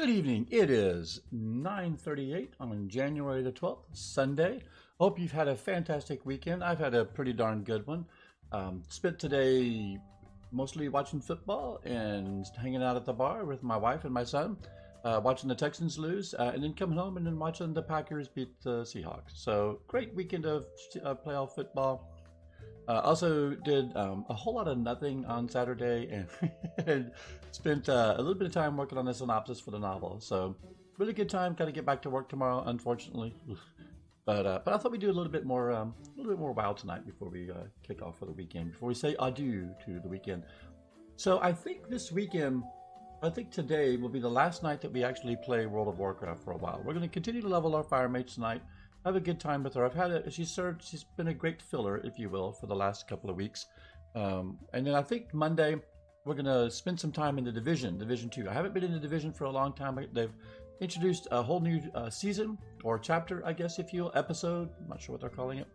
Good evening. It is 9:38 on January the 12th, Sunday. Hope you've had a fantastic weekend. I've had a pretty darn good one. Spent today mostly watching football and hanging out at the bar with my wife and my son, watching the Texans lose, and then coming home and then watching the Packers beat the Seahawks. So great weekend of playoff football. Also did a whole lot of nothing on Saturday and spent a little bit of time working on the synopsis for the novel. So really good time. Got to get back to work tomorrow, unfortunately. But I thought we'd do a little bit more WoW tonight before we kick off for the weekend. Before we say adieu to the weekend. So I think today will be the last night that we actually play World of Warcraft for a while. We're going to continue to level our fire mates tonight. Have a good time with her. She's been a great filler, if you will, for the last couple of weeks. And then I think Monday we're gonna spend some time in the Division 2. I haven't been in the Division for a long time. They've introduced a whole new season or chapter, I guess, if you will, episode. I'm not sure what they're calling it,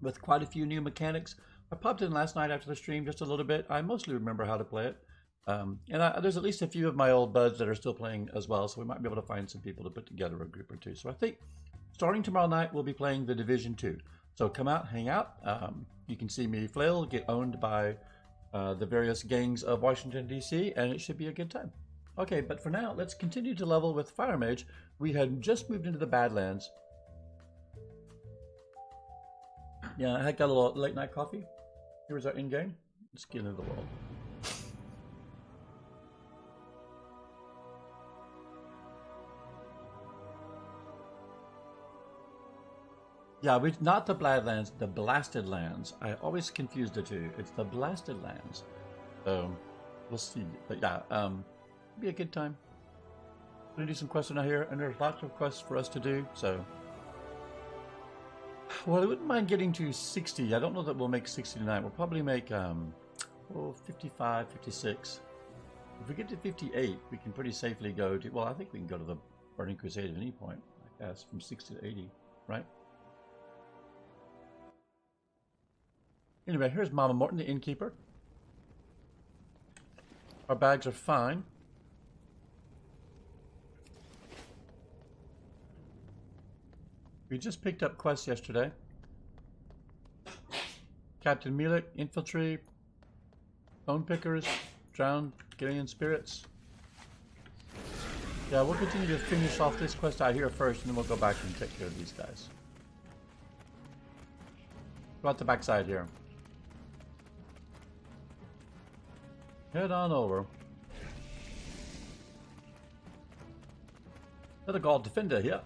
with quite a few new mechanics. I popped in last night after the stream just a little bit. I mostly remember how to play it. There's at least a few of my old buds that are still playing as well, so we might be able to find some people to put together a group or two. So I think starting tomorrow night, we'll be playing the Division 2. So come out, hang out. You can see me flail, get owned by the various gangs of Washington, D.C., and it should be a good time. Okay, but for now, let's continue to level with Fire Mage. We had just moved into the Badlands. Yeah, I had got a little late night coffee. Here's our in-game. Skin of the world. Yeah, not the Badlands, the Blasted Lands. I always confuse the two. It's the Blasted Lands. So, we'll see. But yeah, be a good time. We're gonna do some quests out here, and there's lots of quests for us to do, so. Well, I wouldn't mind getting to 60. I don't know that we'll make 60 tonight. We'll probably make, 55, 56. If we get to 58, we can pretty safely go to, well, I think we can go to the Burning Crusade at any point, I guess, from 60 to 80, right? Anyway, here's Mama Morton, the innkeeper. Our bags are fine. We just picked up quests yesterday. Captain Mielik, Infantry, Bone Pickers, Drowned Gideon Spirits. Yeah, we'll continue to finish off this quest out here first, and then we'll go back and take care of these guys. Go out the backside here. Head on over. Another gold defender here.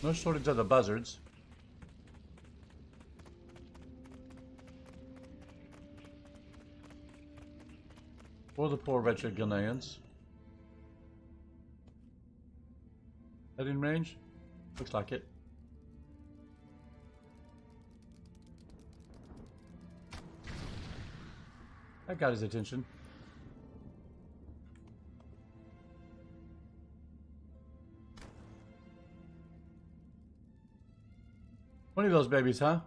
No shortage of the buzzards. Or the poor wretched Ghanaians. Head in range? Looks like it. That got his attention. One of those babies, huh?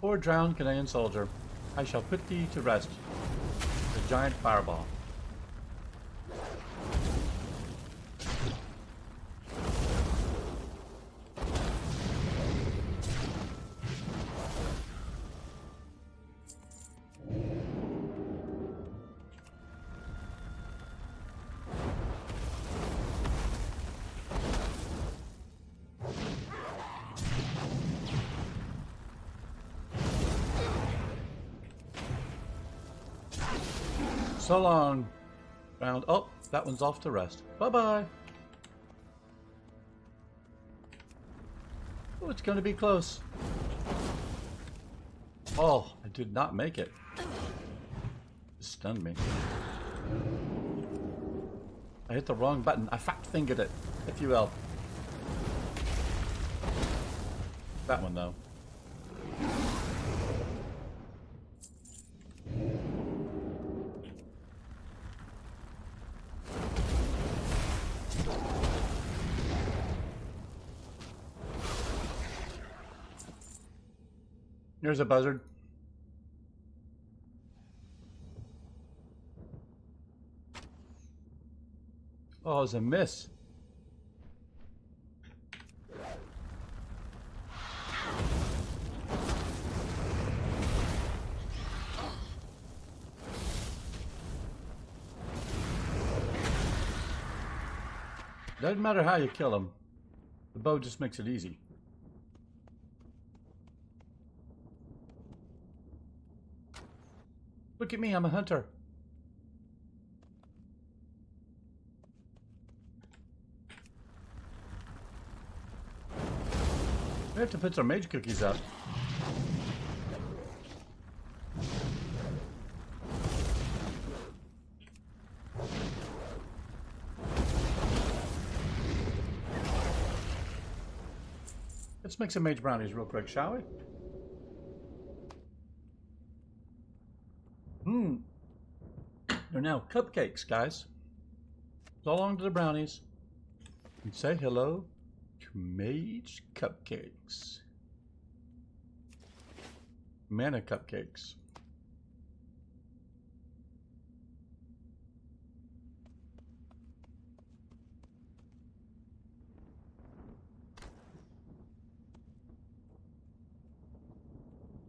Poor drowned Canadian soldier. I shall put thee to rest. The giant fireball. So long, round. Oh, that one's off to rest. Bye-bye. Oh, it's going to be close. Oh, I did not make it. It stunned me. I hit the wrong button. I fat-fingered it, if you will. That one, though. Here's a buzzard. Oh, it's a miss. Doesn't matter how you kill them. The bow just makes it easy. Look at me, I'm a hunter. We have to put some mage cookies up. Let's make some mage brownies real quick, shall we? They're now cupcakes, guys. So long to the brownies. And say hello to mage cupcakes. Mana cupcakes.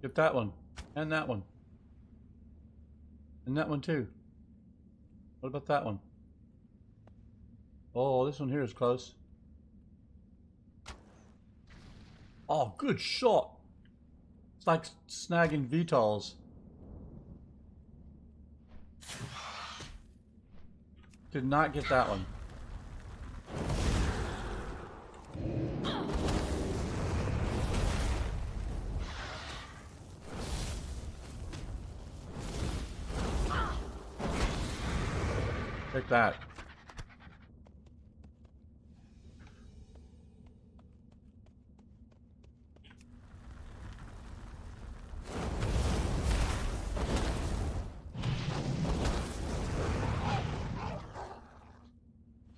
Get that one. And that one. And that one too. What about that one? Oh, this one here is close. Oh, good shot. It's like snagging VTOLs. Did not get that one. Take that.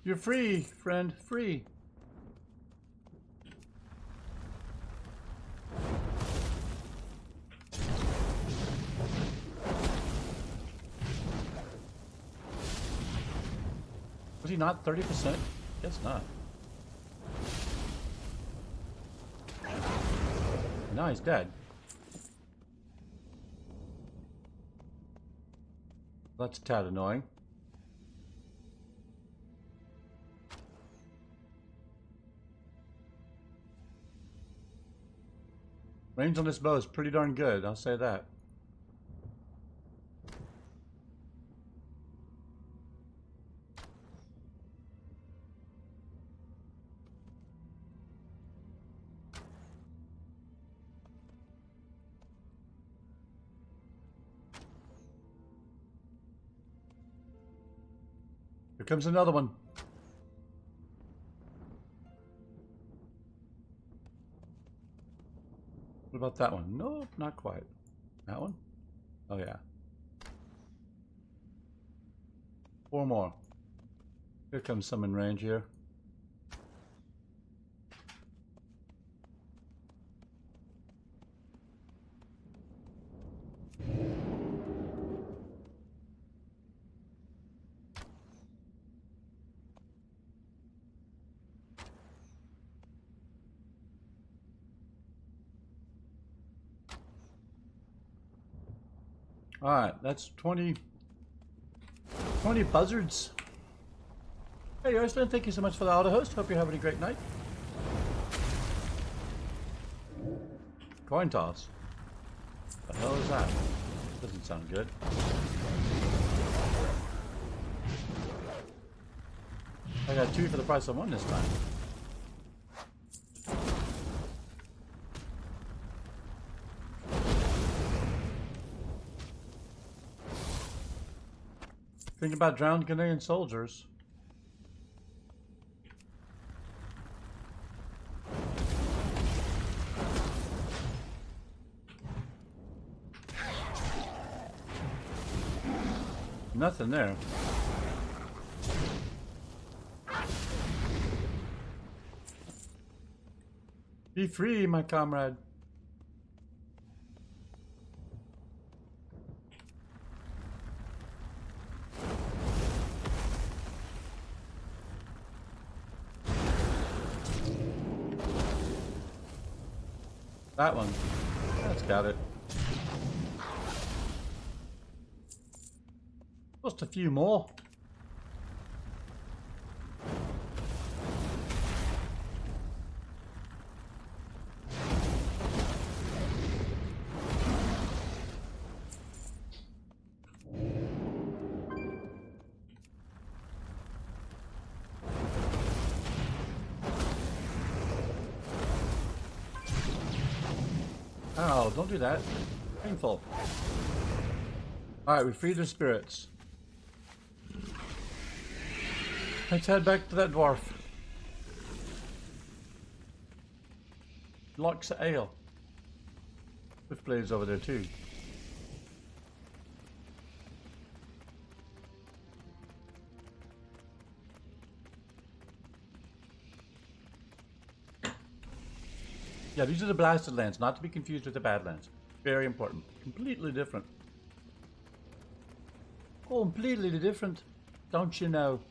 You're free, friend, free. Was he not 30%? Guess not. No, he's dead. That's a tad annoying. Range on this bow is pretty darn good, I'll say that. Here comes another one. What about that one? Nope, not quite. That one? Oh yeah. 4 more. Here comes some in range here. All right, that's 20 buzzards. Hey, Arslan, thank you so much for the auto host. Hope you're having a great night. Coin toss. The hell is that? Doesn't sound good. I got 2 for the price of 1 this time. Think about drowned Ghanaian soldiers. Nothing there. Be free, my comrade. That one. That's got it. Just a few more. Oh, don't do that. Painful. Alright, we freed the spirits. Let's head back to that dwarf. Locks ale. Swiftblade's over there too. Yeah, these are the blasted lands, not to be confused with the badlands. Very important. Completely different. Completely different. Don't you know?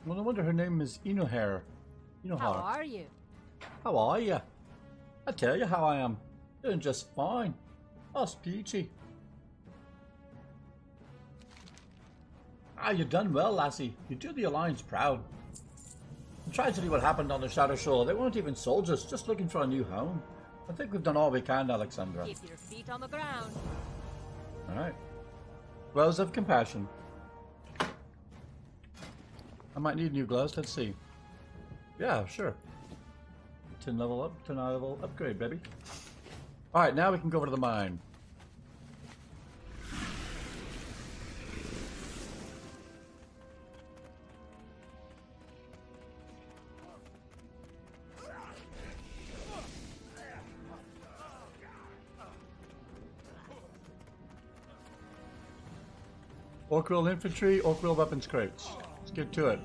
Well, no wonder her name is Inohar. How are you? How are you? I tell you how I am. Doing just fine. Us peachy. Ah, you done well, lassie. You do the Alliance proud. The tragedy what happened on the Shadow Shoal, they weren't even soldiers, just looking for a new home. I think we've done all we can, Aleksendra. Keep your feet on the ground. Alright. Wells of compassion. I might need new gloves, let's see. Yeah, sure. 10 level up, 10 level upgrade, baby. Alright, now we can go over to the mine. Orc Wheel Infantry, Orc Wheel Weapons Crates. Let's get to it.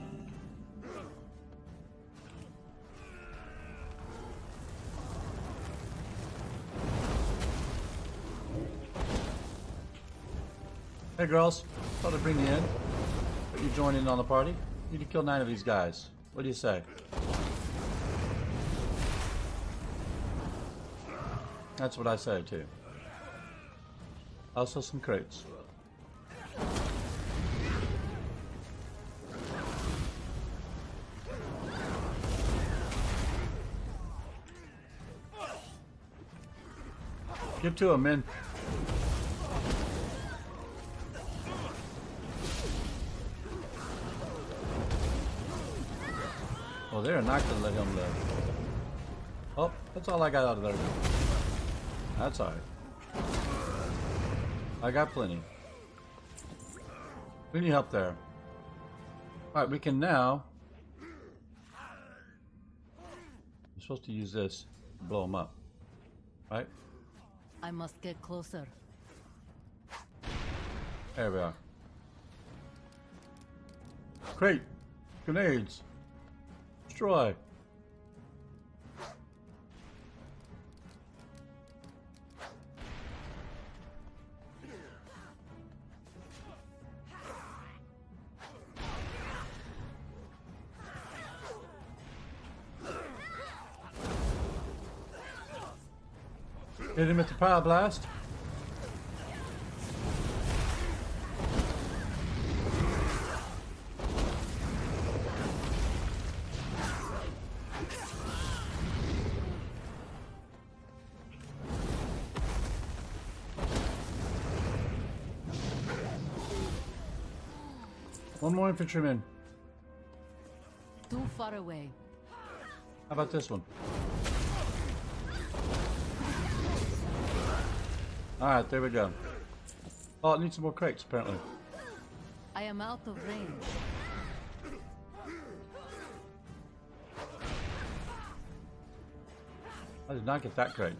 Hey girls, thought I'd bring you in. But you join in on the party. Need to kill 9 of these guys. What do you say? That's what I say too. Also some crates. Get to him, man. Oh, they're not gonna let him live. Oh, that's all I got out of there. That's alright. I got plenty. We need help there. Alright, we can now... I'm supposed to use this to blow them up. Right? I must get closer. There we are. Crate! Grenades! Destroy! Hit him at the power blast. One more infantryman. Too far away. How about this one? Alright, there we go. Oh, it needs some more crates, apparently. I am out of range. I did not get that crate.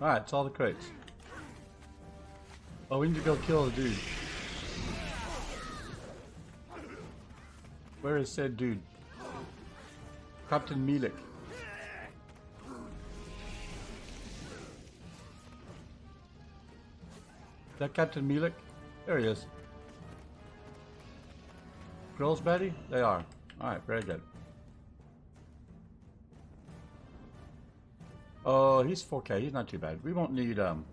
Alright, it's all the crates. Oh, we need to go kill the dude. Where is said dude? Captain Milik. Is that Captain Milik? There he is. scrolls, Betty? They are. Alright, very good. Oh, he's 4K. He's not too bad. We won't need, we'll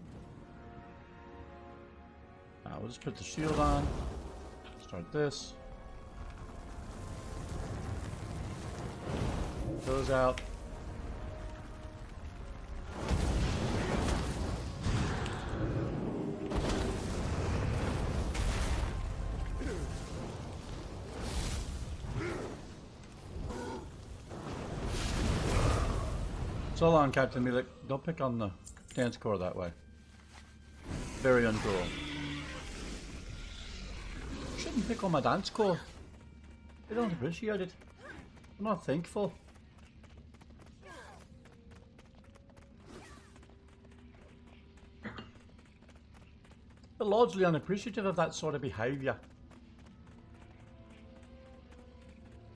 just put the shield on. Start this. Goes out. So long, Captain Milik. Don't pick on the dance core that way. Very uncool. Shouldn't pick on my dance core. They don't appreciate it. I'm not thankful. They're largely unappreciative of that sort of behaviour.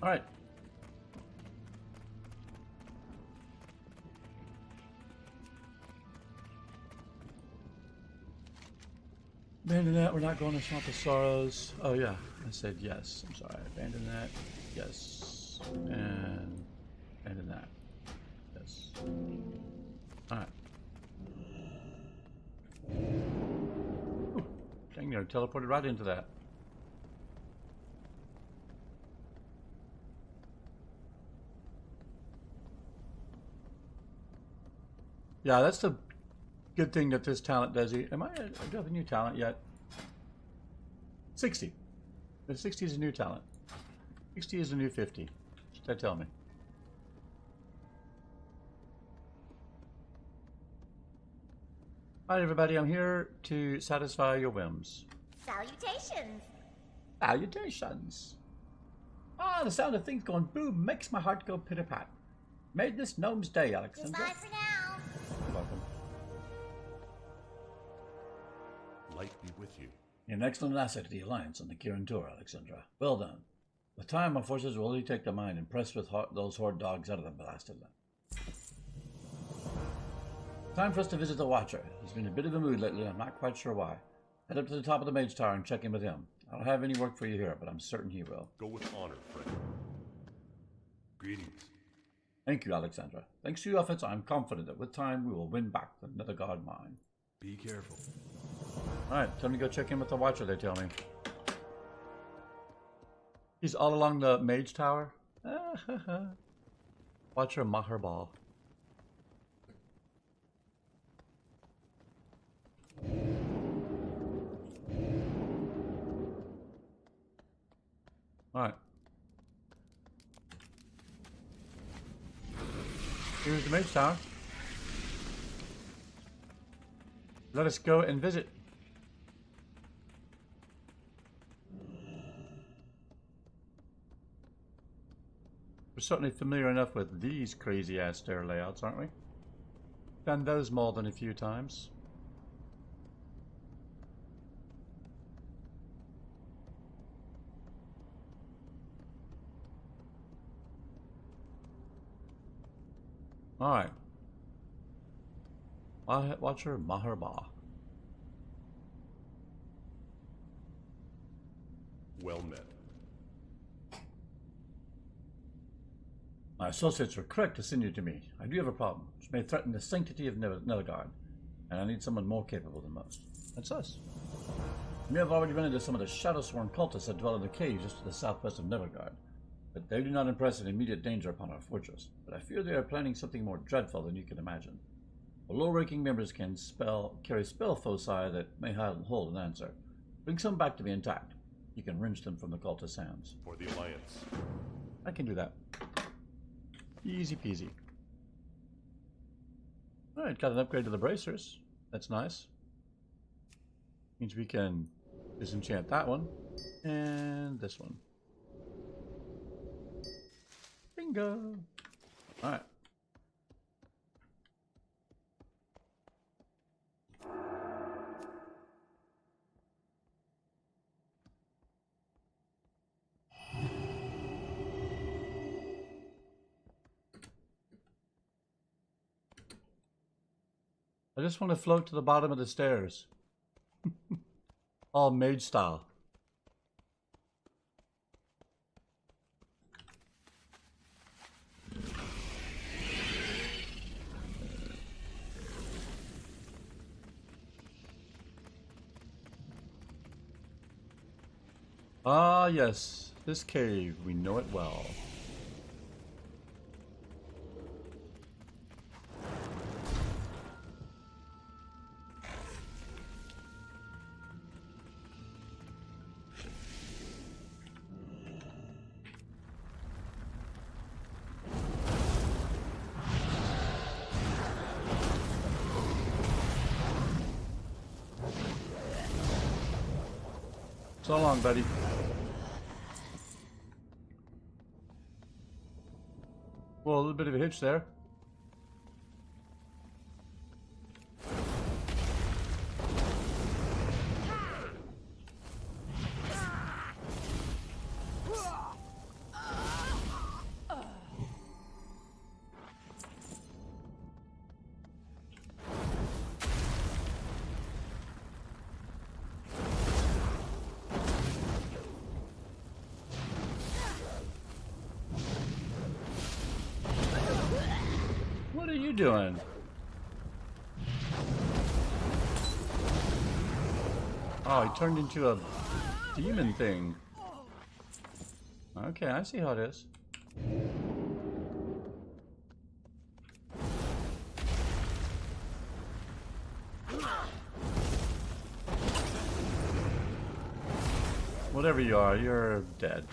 Alright. Abandon that, we're not going to Swamp of Sorrows. Oh yeah, I said yes. I'm sorry. Abandon that. Yes. And abandon that. Yes. Alright. Dang, you're teleported right into that. Yeah, that's the good thing that this talent does. Do I have a new talent yet? 60. The 60 is a new talent. 60 is a new 50. Should that tell me? Hi everybody, I'm here to satisfy your whims. Salutations! Salutations! Ah, the sound of things going boom makes my heart go pitter-pat. Made this gnome's day, Aleksendra. Goodbye for now. You're welcome. Light be with you. You're an excellent asset to the Alliance on the Kirin Tour, Aleksendra. Well done. With time, our forces will only take the mine and press with those horde dogs out of the blasted land. Time for us to visit the Watcher. He's been in a bit of a mood lately, and I'm not quite sure why. Head up to the top of the Mage Tower and check in with him. I don't have any work for you here, but I'm certain he will. Go with honor, friend. Greetings. Thank you, Aleksendra. Thanks to your efforts, I'm confident that with time we will win back the Netherguard mine. Be careful. Alright, time to go check in with the Watcher, they tell me. He's all along the Mage Tower. Watcher Maharbal. Alright. Here's the Mage Tower. Let us go and visit. We're certainly familiar enough with these crazy ass stair layouts, aren't we? Done those more than a few times. Alright. Watcher Maharbal. Well met. My associates were correct to send you to me. I do have a problem, which may threaten the sanctity of Netherguard, and I need someone more capable than most. That's us. You may have already run into some of the shadow-sworn cultists that dwell in the caves just to the southwest of Netherguard, but they do not impress an immediate danger upon our fortress. But I fear they are planning something more dreadful than you can imagine. The low-ranking members can carry spell foci that may hold an answer. Bring some back to me intact. You can wrench them from the cultist's hands. For the Alliance. I can do that. Easy peasy. Alright, got an upgrade to the bracers. That's nice. Means we can disenchant that one. And this one. Bingo! Alright. I just want to float to the bottom of the stairs. All mage style. Ah, yes. This cave, we know it well. So long, buddy. Well, a little bit of a hitch there. What are you doing? Oh, he turned into a demon thing. Okay, I see how it is. Whatever you are, you're dead.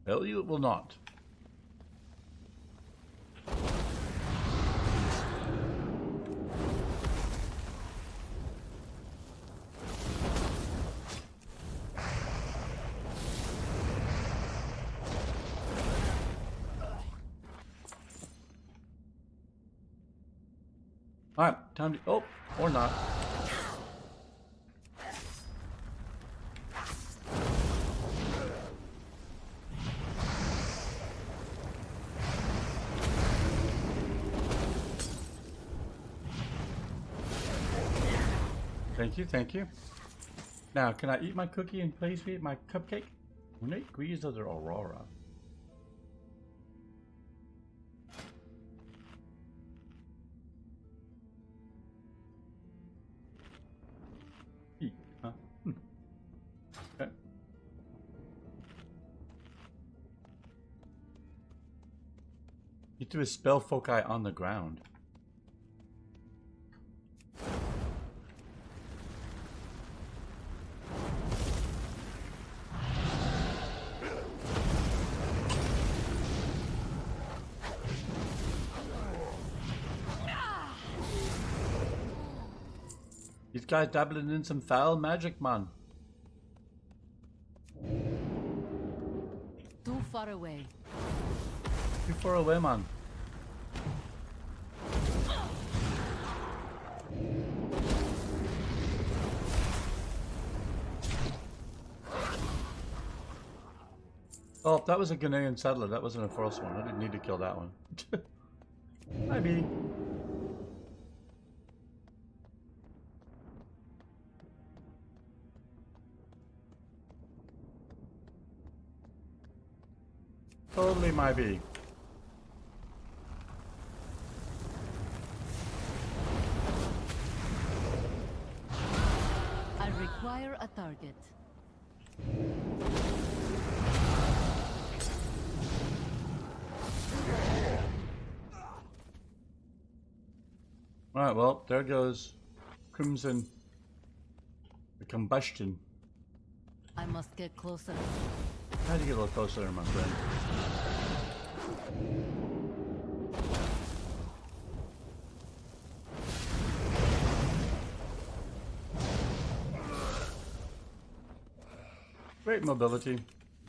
Hell, you will not. Alright, time to... Oh, or not. Thank you, thank you. Now, can I eat my cookie and please eat my cupcake? Nate agrees those are Aurora. Eat, huh? Okay. He threw his spell foci on the ground. These guys dabbling in some foul magic, man. Too far away. Too far away, man. Oh, that was a Ghanaian settler. That wasn't a forest one. I didn't need to kill that one. Maybe. Totally might be. I require a target. Alright, well, there goes Crimson. The combustion. I must get closer. I had to get a little closer there, my friend. Great mobility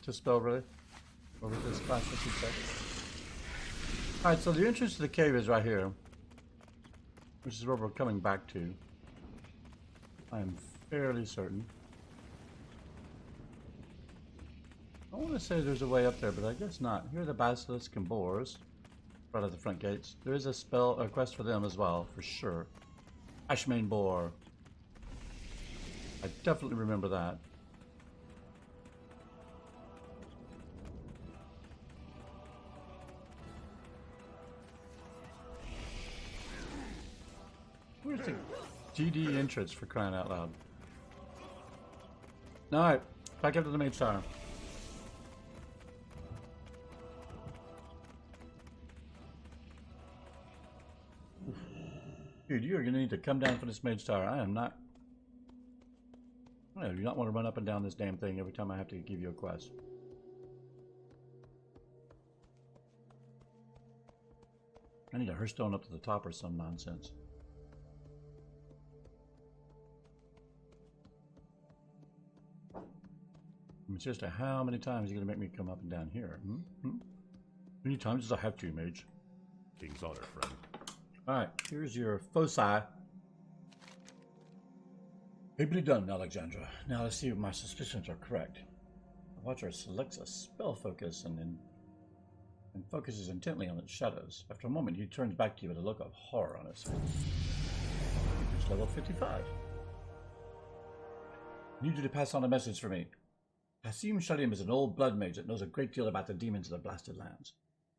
to spell, really. Or with this class, I should say. Alright, so the entrance to the cave is right here, which is where we're coming back to. I am fairly certain. I want to say there's a way up there, but I guess not. Here are the basilisk and boars, right at the front gates. There is a quest for them as well, for sure. Ashmane boar. I definitely remember that. Where's the GD entrance, for crying out loud? Alright, back up to the Mage Tower. Dude, you're gonna need to come down for this Mage Tower. I am not... I do not want to run up and down this damn thing every time I have to give you a quest. I need a Hearthstone up to the top or some nonsense. It's just how many times are you going to make me come up and down here? How many times does I have to, Mage? King's honor, friend. Alright, here's your foci. Ably done, Aleksendra. Now let's see if my suspicions are correct. The Watcher selects a spell focus and focuses intently on its shadows. After a moment, he turns back to you with a look of horror on his face. It's level 55. I need you to pass on a message for me. Hasim Shalim is an old blood mage that knows a great deal about the demons of the Blasted Lands.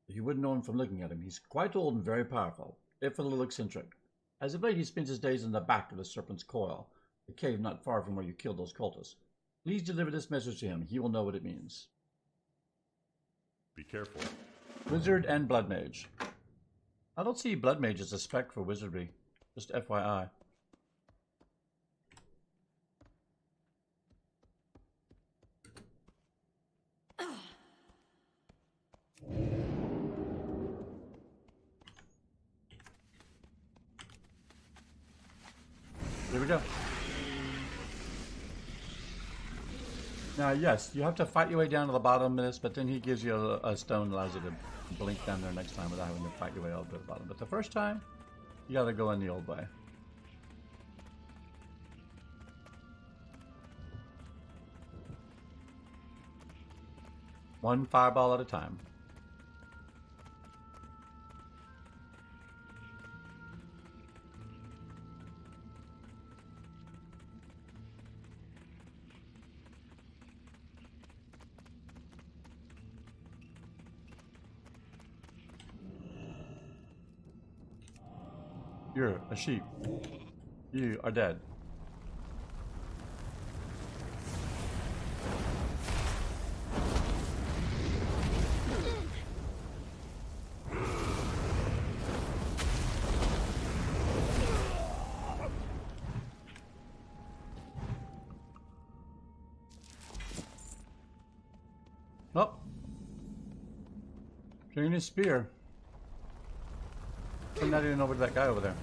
But you wouldn't know him from looking at him. He's quite old and very powerful, if a little eccentric. As of late, he spends his days in the back of the Serpent's Coil, the cave not far from where you killed those cultists. Please deliver this message to him. He will know what it means. Be careful. Wizard and Blood Mage. I don't see Blood Mage as a spec for wizardry. Just FYI. Here we go. Now, yes, you have to fight your way down to the bottom of this, but then he gives you a stone that allows you to blink down there next time without having to fight your way all to the bottom. But the first time, you gotta go in the old way. One fireball at a time. You're a sheep. You are dead. Oh. Bringing his spear. I'm not even over to that guy over there.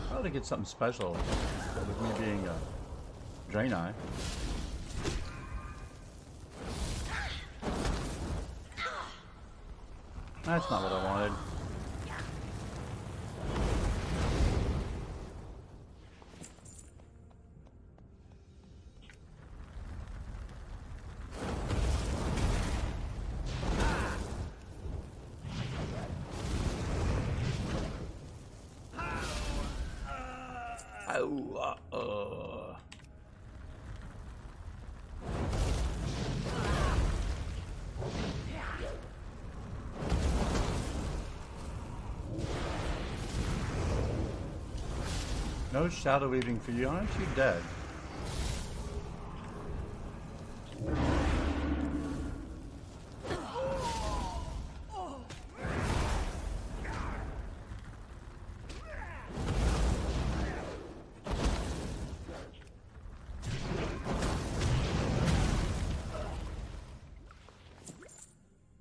Probably get something special with me being a Draenei. That's not what I wanted. No shadow weaving for you. Aren't you dead?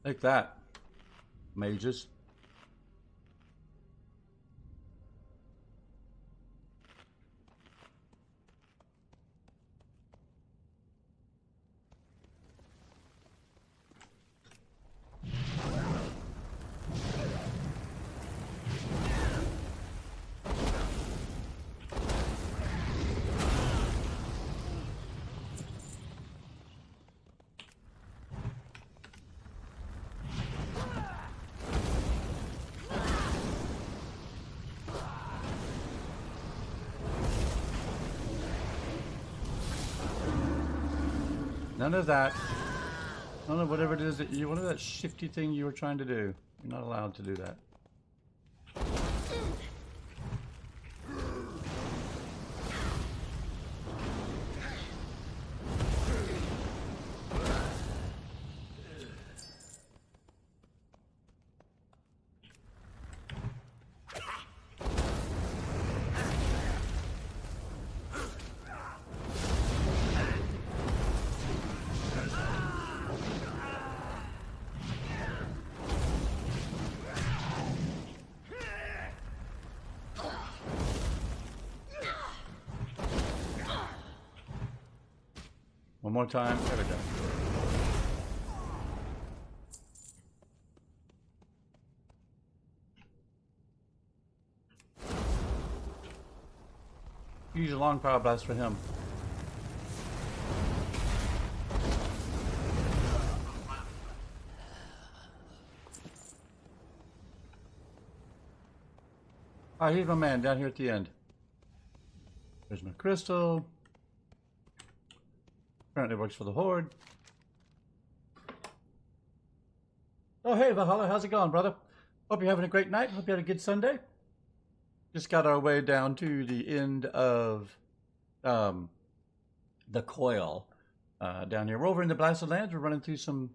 Like that, mages. None of that. None of whatever it is that you, whatever that shifty thing you were trying to do. You're not allowed to do that. One more time. There we go. Use a long power blast for him. Alright, here's my man down here at the end. There's my crystal. Apparently works for the Horde. Oh, hey, Valhalla, how's it going, brother? Hope you're having a great night. Hope you had a good Sunday. Just got our way down to the end of the coil down here. We're over in the Blasted Lands. We're running through some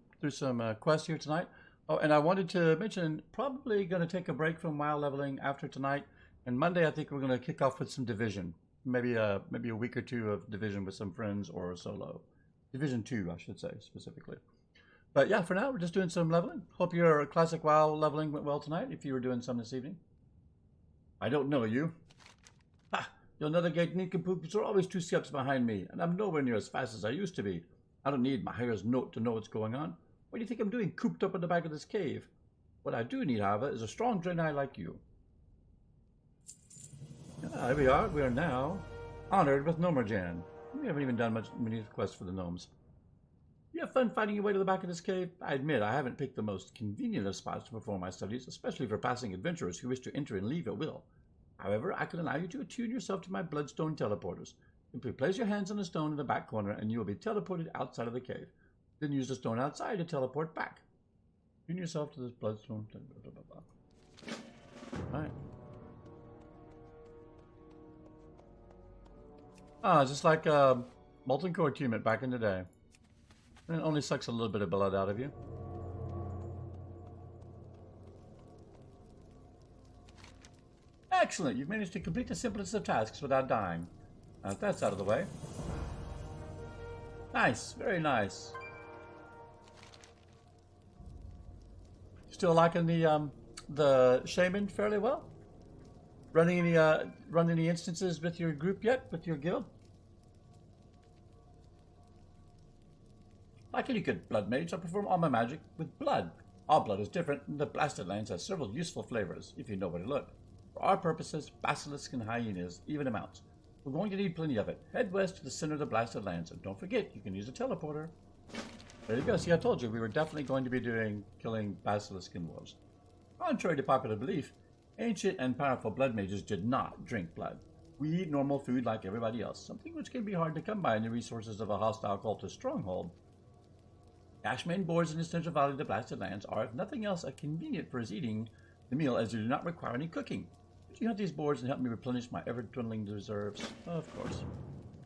quests here tonight. Oh, and I wanted to mention, probably going to take a break from WoW leveling after tonight. And Monday, I think we're going to kick off with some Division. Maybe a week or two of Division with some friends or solo. Division 2, I should say, specifically. But yeah, for now, we're just doing some leveling. Hope your classic WoW leveling went well tonight, if you were doing some this evening. I don't know you. Ha! You'll never get nincompoops are always 2 steps behind me, and I'm nowhere near as fast as I used to be. I don't need Mahere's note to know what's going on. What do you think I'm doing cooped up in the back of this cave? What I do need, however, is a strong Draenei like you. Here we are. We are now honored with Nomerjan. We haven't even done many quests for the gnomes. You have fun fighting your way to the back of this cave? I admit I haven't picked the most convenient of spots to perform my studies, especially for passing adventurers who wish to enter and leave at will. However, I can allow you to attune yourself to my bloodstone teleporters. Simply place your hands on a stone in the back corner and you will be teleported outside of the cave. Then use the stone outside to teleport back. Attune yourself to this bloodstone. Alright. Ah, just like Molten Core Tumit back in the day. And it only sucks a little bit of blood out of you. Excellent! You've managed to complete the simplest of tasks without dying. Now that's out of the way. Nice, very nice. Still liking the shaman fairly well? Running any instances with your group yet? With your guild? Like any good blood mage, I perform all my magic with blood. All blood is different, and the Blasted Lands has several useful flavors, if you know where to look. For our purposes, basilisks and hyenas, even amounts. We're going to need plenty of it. Head west to the center of the Blasted Lands, and don't forget, you can use a teleporter. There you go. See, I told you, we were definitely going to be killing basilisk and wolves. Contrary to popular belief, ancient and powerful blood mages did not drink blood. We eat normal food like everybody else, something which can be hard to come by in the resources of a hostile cultist stronghold. Ashmain boards in the Central Valley of the Blasted Lands are, if nothing else, convenient for us eating the meal as they do not require any cooking. Could you hunt these boars and help me replenish my ever-dwindling reserves? Of course.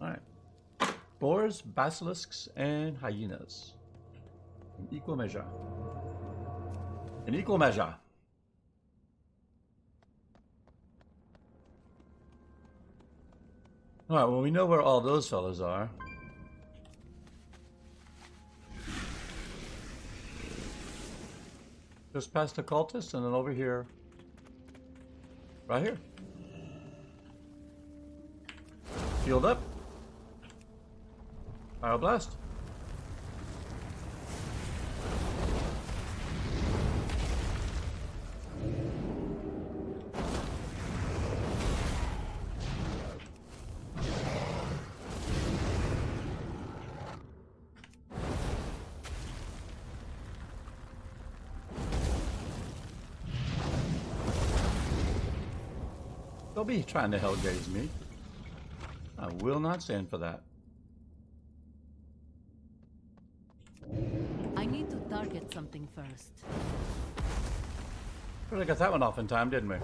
Alright. Boars, basilisks, and hyenas. In equal measure. In equal measure. Alright, well we know where all those fellas are. Just past the cultists and then over here. Right here. Healed up. Fire blast. Don't be trying to hellgaze me. I will not stand for that. I need to target something first. Really got that one off in time, didn't we?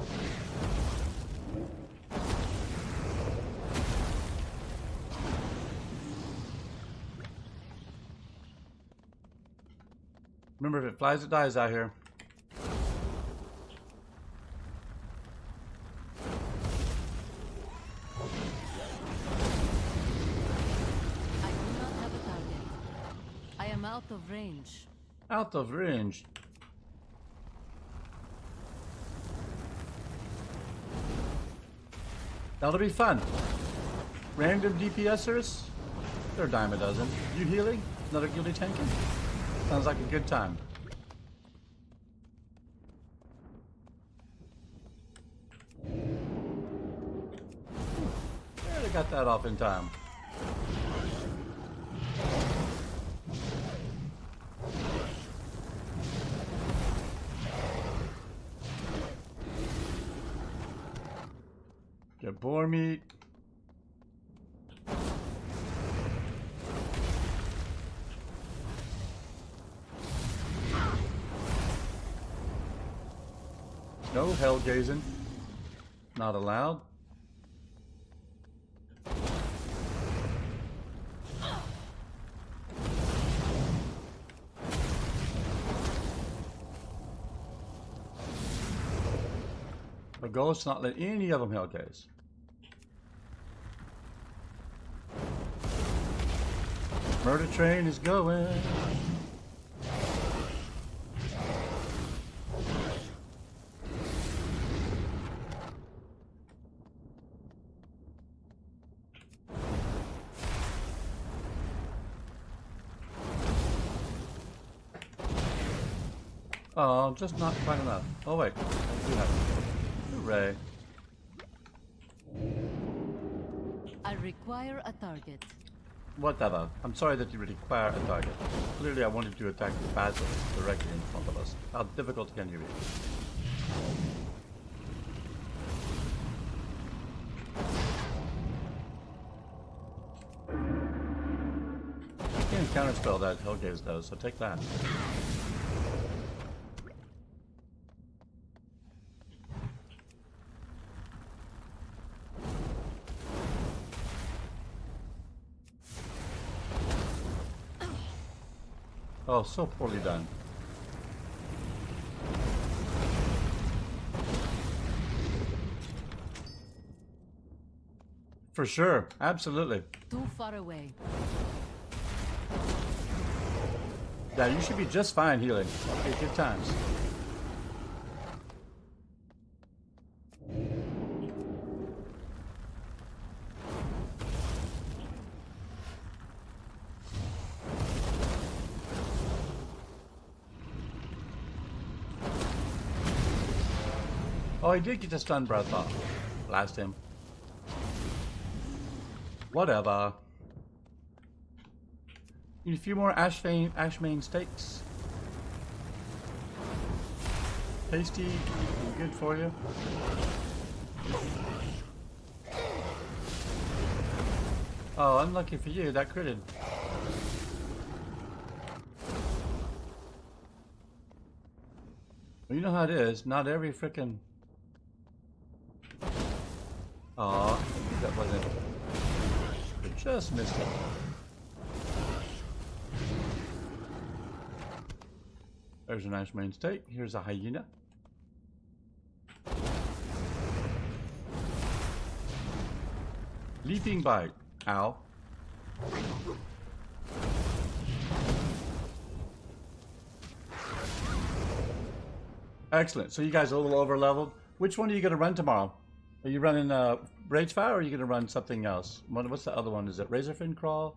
Remember, if it flies, it dies out here. Out of range. Out of range. That'll be fun. Random DPSers They're a dime a dozen. You healing? Another guilty tanking? Sounds like a good time. Barely got that off in time. Get boar meat. No hell gazing. Not allowed. The goal is to not let any of them hell gaze. Murder train is going. Oh, just not quite enough. Oh wait, I do have it. Hooray. I require a target. Whatever. I'm sorry that you require a target. Clearly I wanted to attack the basilisk directly in front of us. How difficult can you be? You can't counterspell that Hellgaze though, so take that. Oh, so poorly done. For sure, absolutely. Too far away. Yeah, you should be just fine healing. Okay, good times. Oh, he did get the stun breath off. Blast him. Whatever. Need a few more Ashmane steaks. Tasty and good for you. Oh, unlucky for you, that critted. Well, you know how it is, not every frickin'... Aw, that wasn't... It just missed it. There's a nice main steak. Here's a hyena. Leaping bite. Ow. Excellent. So you guys are a little over leveled. Which one are you going to run tomorrow? Are you running Rage Fire or are you going to run something else? What's the other one? Is it Razorfin Crawl?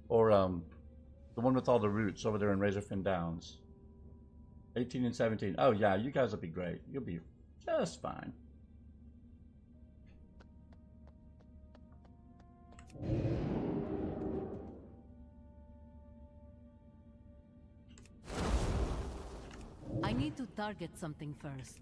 Or the one with all the roots over there in Razorfin Downs? 18 and 17. Oh yeah, you guys will be great. You'll be just fine. I need to target something first.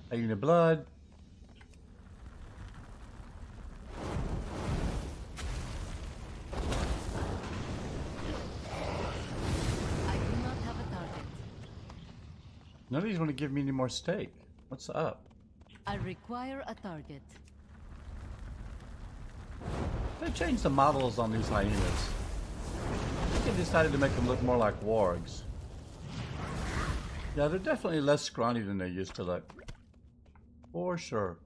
Taking the blood. I do not have a target. None of these want to give me any more steak. What's up? I require a target. They changed the models on these hyenas. I think they decided to make them look more like wargs. Yeah, they're definitely less scrawny than they used to look. For sure.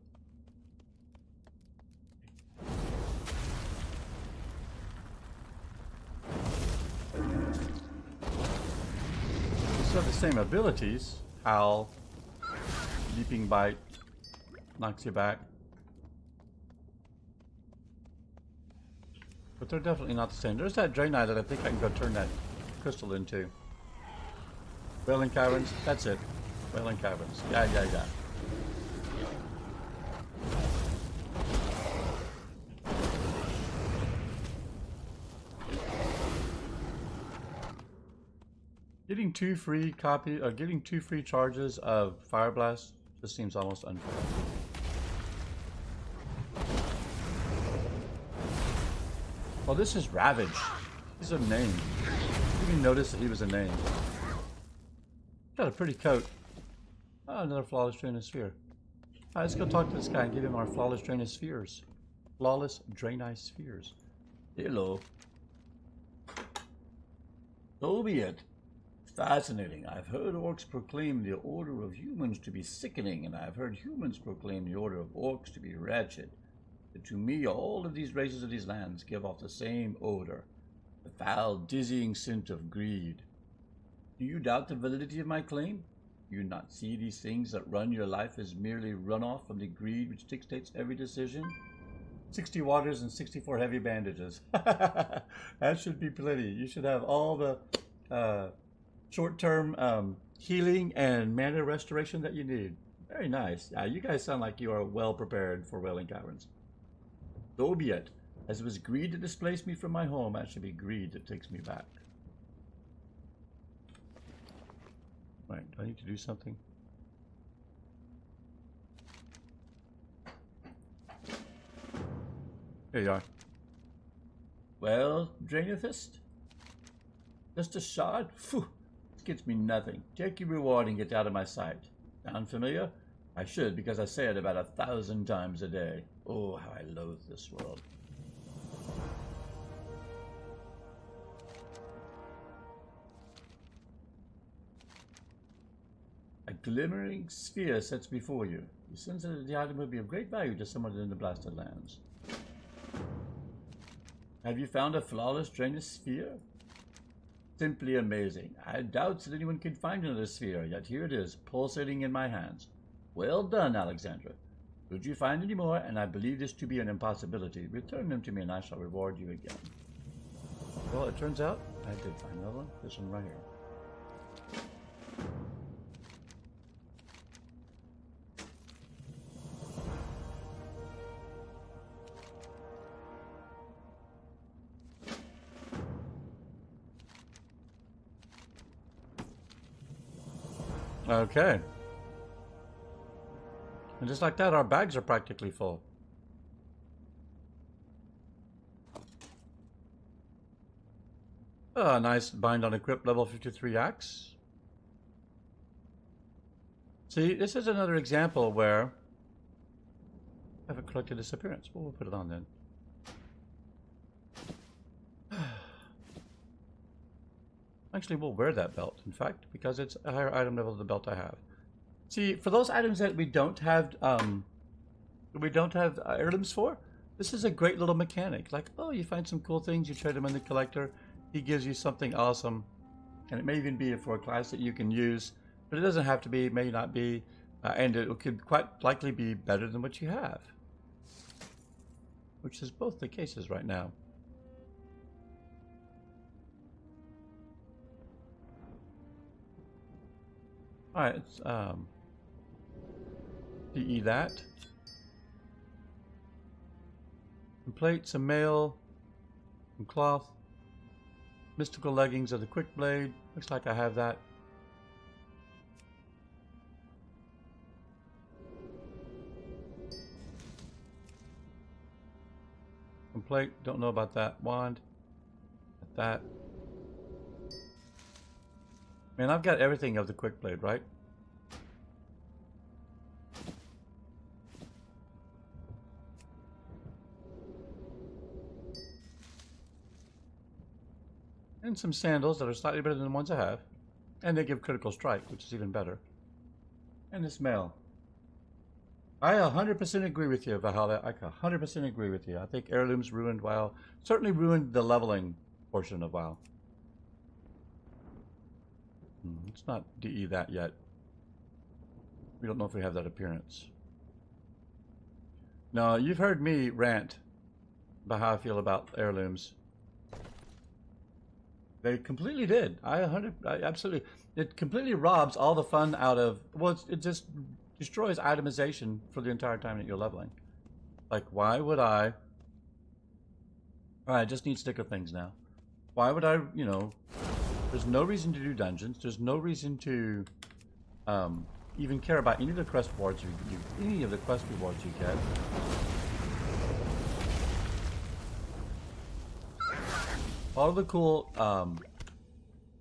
have the same abilities. Howl, leaping bite, knocks you back. But they're definitely not the same. There's that Draenei that I think I can go turn that crystal into. Wherein Caverns, that's it. Wherein Caverns. Yeah. Getting two free charges of Fire Blast just seems almost unfair. Oh, this is Ravage. He's a name. You didn't notice that he was a name. Got a pretty coat. Oh, another Flawless Draenei Sphere. Alright, let's go talk to this guy and give him our Flawless Draenei Spheres. Flawless Draenei Spheres. Hello. So be it. Fascinating. I've heard orcs proclaim the order of humans to be sickening, and I've heard humans proclaim the order of orcs to be wretched. But to me, all of these races of these lands give off the same odor, the foul, dizzying scent of greed. Do you doubt the validity of my claim? Do you not see these things that run your life as merely runoff from the greed which dictates every decision? 60 waters and 64 heavy bandages. That should be plenty. You should have all the short-term healing and mana restoration that you need. Very nice. You guys sound like you are well prepared for Wherein Caverns. So be it. As it was greed that displaced me from my home, it should be greed that takes me back. Right, do I need to do something? Here you are. Well, Draenithist? Just a shard? Phew! This gets me nothing. Take your reward and get out of my sight. Sound familiar? I should, because I say it about 1,000 times a day. Oh, how I loathe this world. A glimmering sphere sets before you. You sense that the item would be of great value to someone in the blasted lands. Have you found a flawless Draenei sphere? Simply amazing. I had doubts that anyone could find another sphere, yet here it is, pulsating in my hands. Well done, Aleksendra. Should you find any more, and I believe this to be an impossibility, return them to me and I shall reward you again. Well, it turns out I did find another one. This one right here. Okay. And just like that, our bags are practically full. A nice bind on equip level 53 axe. See, this is another example where I haven't collected disappearance. Well, we'll put it on then. Actually, we'll wear that belt, in fact, because it's a higher item level than the belt I have. See, for those items that we don't have heirlooms for, this is a great little mechanic. Like, oh, you find some cool things, you trade them in the collector, he gives you something awesome, and it may even be for a class that you can use, but it doesn't have to be, it may not be, and it could quite likely be better than what you have, which is both the cases right now. Alright, let's PE that. Some plate, some mail, some cloth, mystical leggings of the quick blade. Looks like I have that. Some plate, don't know about that. Wand, got that. Man, I've got everything of the quick blade, right? And some sandals that are slightly better than the ones I have. And they give critical strike, which is even better. And this mail. I 100% agree with you, Valhalla. I 100% agree with you. I think heirlooms ruined WoW. Certainly ruined the leveling portion of WoW. It's not DE that yet. We don't know if we have that appearance. No, you've heard me rant about how I feel about heirlooms. They completely did. I absolutely. It completely robs all the fun out of. Well, it just destroys itemization for the entire time that you're leveling. Like, why would I? All right, I just need sticker things now. Why would I? You know, there's no reason to do dungeons. There's no reason to even care about any of the quest rewards any of the quest rewards you get. All of the cool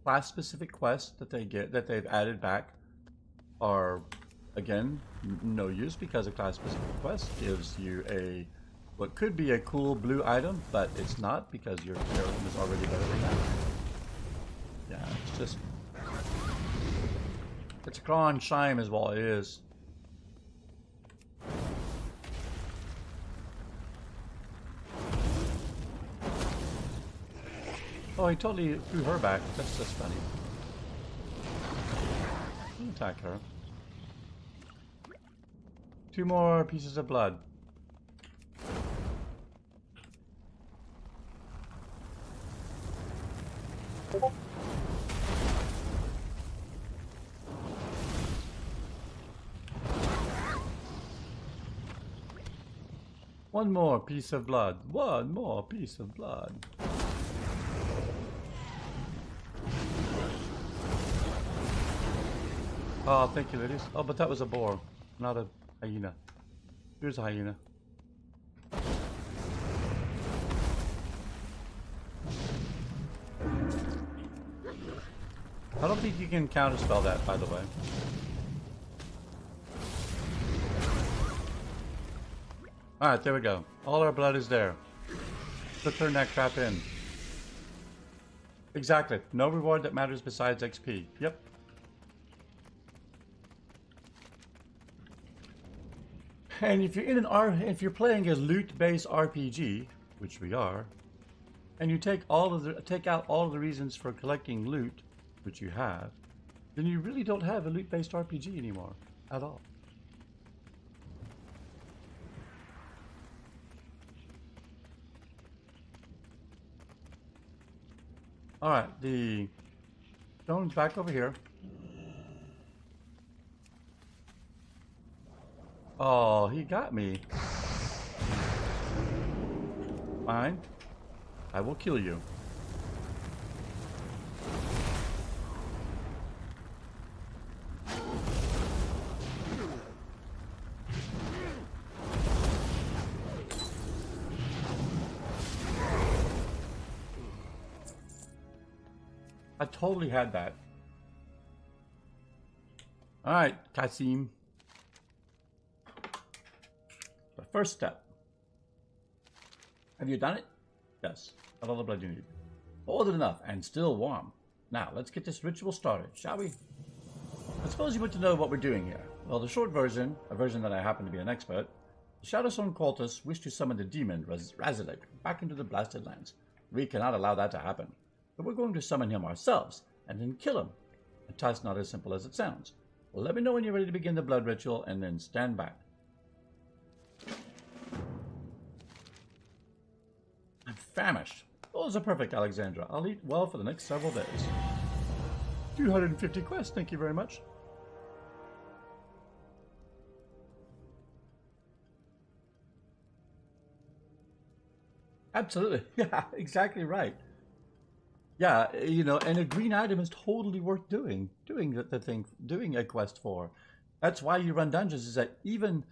class-specific quests that they've added back are, again, no use, because a class-specific quest gives you what could be a cool blue item, but it's not, because your heirloom is already better than that. Yeah, it's just, it's a crying shame is what it is. Oh, he totally threw her back. That's just funny. Attack her. 2 more pieces of blood. One more piece of blood. One more piece of blood. Oh, thank you, ladies. Oh, but that was a boar, not a hyena. Here's a hyena. I don't think you can counterspell that, by the way. Alright, there we go. All our blood is there. Let's turn that crap in. Exactly. No reward that matters besides XP. Yep. And if you're if you're playing a loot-based RPG, which we are, and you take out all of the reasons for collecting loot, which you have, then you really don't have a loot-based RPG anymore at all. All right, the stone's back over here. Oh, he got me. Fine. I will kill you. I totally had that. All right, Kasim. The first step. Have you done it? Yes. Got all the blood you need. More than enough, and still warm. Now, let's get this ritual started, shall we? I suppose you want to know what we're doing here. Well, the short version, a version that I happen to be an expert, the Shadowstone cultists wish to summon the demon Razilik back into the blasted lands. We cannot allow that to happen. But we're going to summon him ourselves, and then kill him. A task not as simple as it sounds. Well, let me know when you're ready to begin the blood ritual, and then stand back. I'm famished. Those are perfect, Aleksendra. I'll eat well for the next several days. 250 quests, thank you very much. Absolutely. Yeah, exactly right. Yeah, you know, and a green item is totally worth doing doing a quest for. That's why you run dungeons, is that even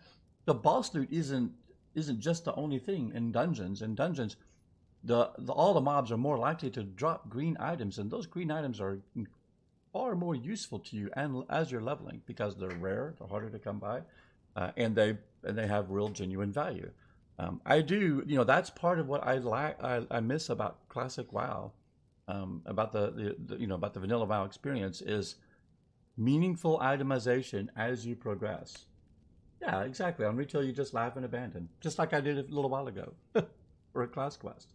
the boss loot isn't just the only thing in dungeons. In dungeons, all the mobs are more likely to drop green items, and those green items are far more useful to you and as you're leveling, because they're rare, they're harder to come by, and they have real genuine value. I do, you know, that's part of what I miss about classic WoW. About the about the vanilla WoW experience is meaningful itemization as you progress. Yeah, exactly. On retail, you just laugh and abandon, just like I did a little while ago for a class quest.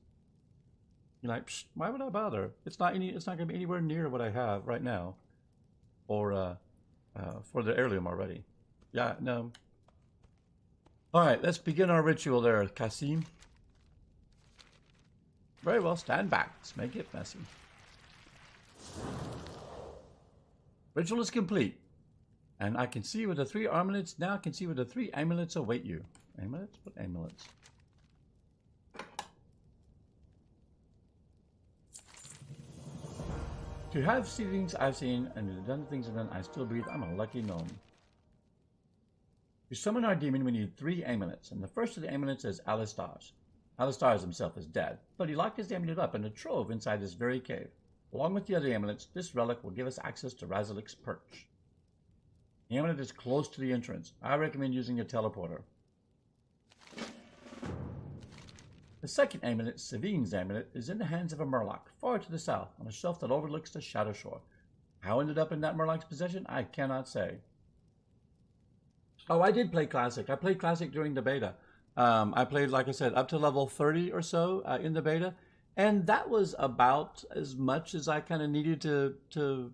You're like, why would I bother? It's not going to be anywhere near what I have right now. for the heirloom already. Yeah, no. All right, let's begin our ritual there, Kasim. Very well, stand back. Let's make it messy. Ritual is complete. And I can see where the 3 amulets, now I can see where the 3 amulets await you. Amulets? What amulets? To have seen things I've seen and to have done things I've done, I still breathe. I'm a lucky gnome. To summon our demon, we need 3 amulets, and the first of the amulets is Aleksendra. Aleksendra himself is dead, but he locked his amulet up in a trove inside this very cave. Along with the other amulets, this relic will give us access to Razalik's perch. The amulet is close to the entrance. I recommend using a teleporter. The second amulet, Savine's amulet, is in the hands of a Murloc, far to the south, on a shelf that overlooks the Shadow Shore. How it ended up in that Murloc's possession, I cannot say. Oh, I did play Classic. I played Classic during the beta. I played, like I said, up to level 30 or so in the beta, and that was about as much as I kind of needed to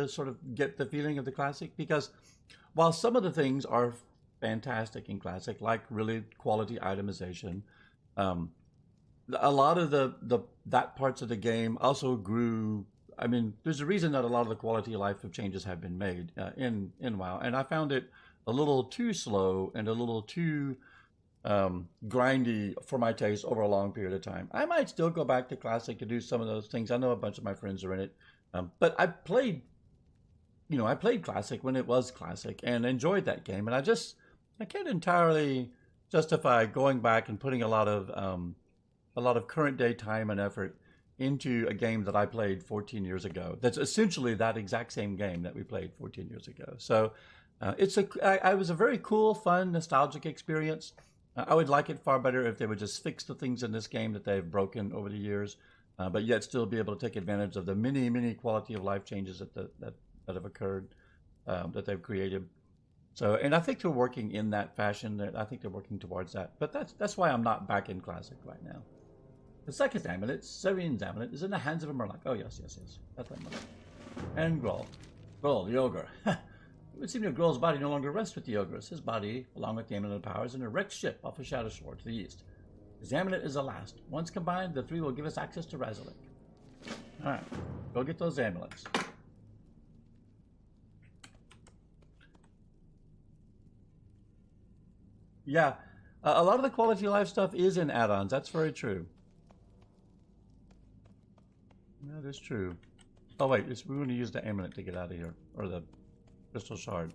sort of get the feeling of the Classic, because while some of the things are fantastic in Classic, like really quality itemization, a lot of that parts of the game also grew. I mean, there's a reason that a lot of the quality of life changes have been made in WoW, and I found it a little too slow and a little too grindy for my taste over a long period of time. I might still go back to Classic to do some of those things. I know a bunch of my friends are in it, but I played Classic when it was Classic and enjoyed that game, and I can't entirely justify going back and putting a lot of current day time and effort into a game that I played 14 years ago. That's essentially that exact same game that we played 14 years ago. So it was a very cool, fun, nostalgic experience. I would like it far better if they would just fix the things in this game that they've broken over the years, but yet still be able to take advantage of the many quality of life changes that have occurred, that they've created. So, and I think they're working in that fashion. I think they're working towards that. But that's why I'm not back in Classic right now. The second amulet, Smithereens amulet, is in the hands of a Murloc. Oh, yes. That's that Murloc. And Gruul. Gruul, the ogre. It would seem that Gruul's body no longer rests with the ogress. His body, along with the amulet of power, is in a wrecked ship off of Shadow Shore to the east. His amulet is the last. Once combined, the 3 will give us access to Razalik. All right, go get those amulets. Yeah, a lot of the quality of life stuff is in add-ons. That's very true. That is true. Oh wait, we're going to use the amulet to get out of here, or the crystal shard.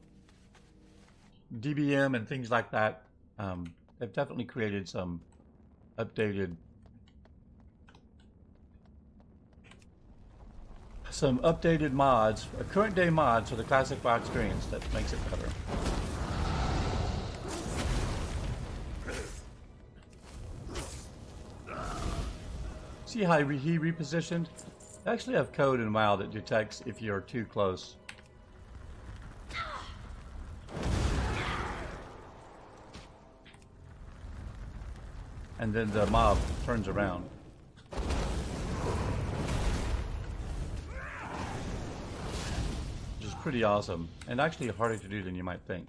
DBM and things like that. They've definitely created some updated mods, current day mods for the Classic WoW experience that makes it better. See how he repositioned? I actually have code in WoW that detects if you're too close. And then the mob turns around. Which is pretty awesome, and actually harder to do than you might think.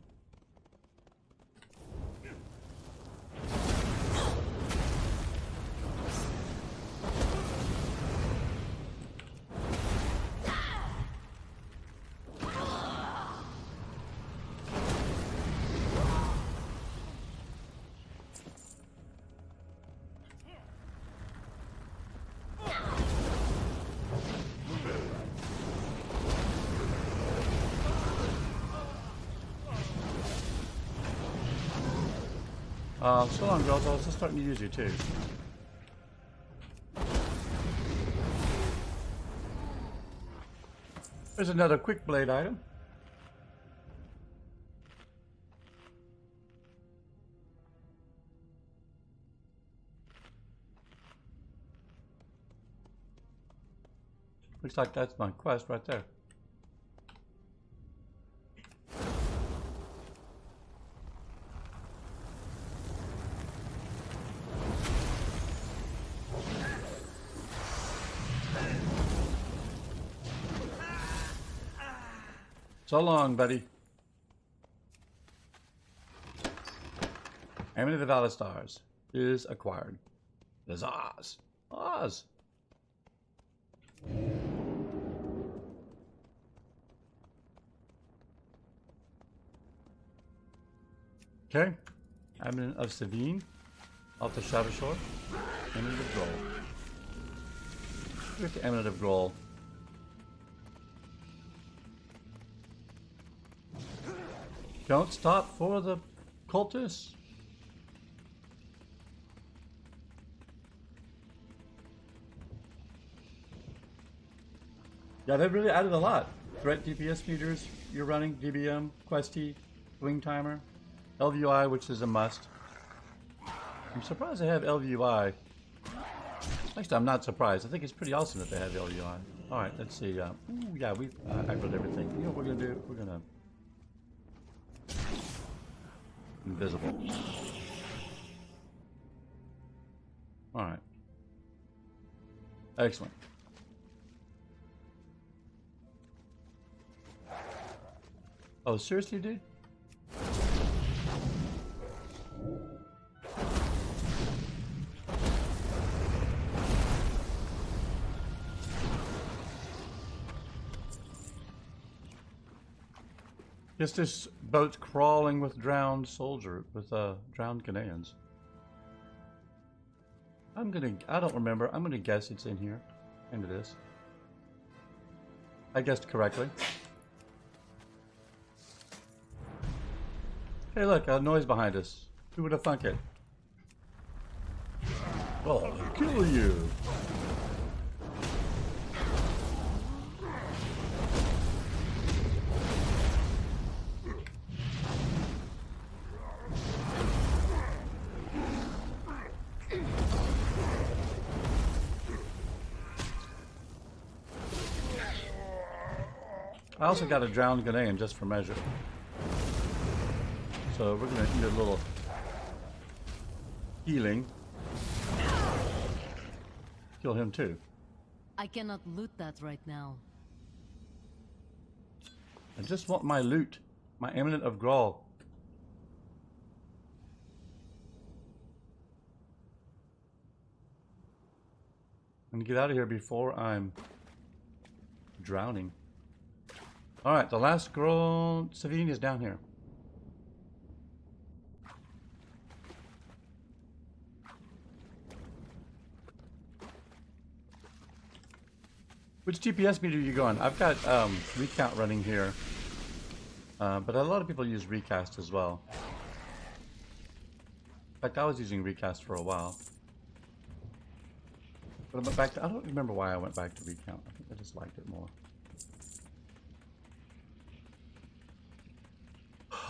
So long, girls. I was just starting to use you too. There's another quick blade item. Looks like that's my quest right there. So long, buddy. Amulet of Alistars is acquired. There's Oz. Oz. Okay. Amulet of Savine. Off the Shadow Shore. Amulet of Groll. Here's the Amulet of Groll. Don't stop for the cultists. Yeah, they've really added a lot. Threat DPS meters you're running, DBM, Questy, Wing Timer, LVUI, which is a must. I'm surprised they have LVUI. Actually, I'm not surprised. I think it's pretty awesome that they have LVUI. Alright, let's see. Ooh, yeah, we've aggroed everything. You know what we're going to do? We're going to... Invisible. Alright. Excellent. Oh, seriously, dude? Guess this boat's crawling with drowned drowned Ghanaians. I don't remember. I'm gonna guess it's in here. Into this. I guessed correctly. Hey look, a noise behind us. Who would have thunk it? Oh, I'll kill you! I also got a drowned Ghanaian just for measure. So we're gonna need a little healing. Kill him too. I cannot loot that right now. I just want my loot. My Amulet of Grawl. I'm gonna get out of here before I'm drowning. Alright, the last girl, Savine, is down here. Which TPS meter are you going? I've got recount running here. But a lot of people use recast as well. In fact, I was using recast for a while. But I went back to, I don't remember why I went back to recount. I think I just liked it more.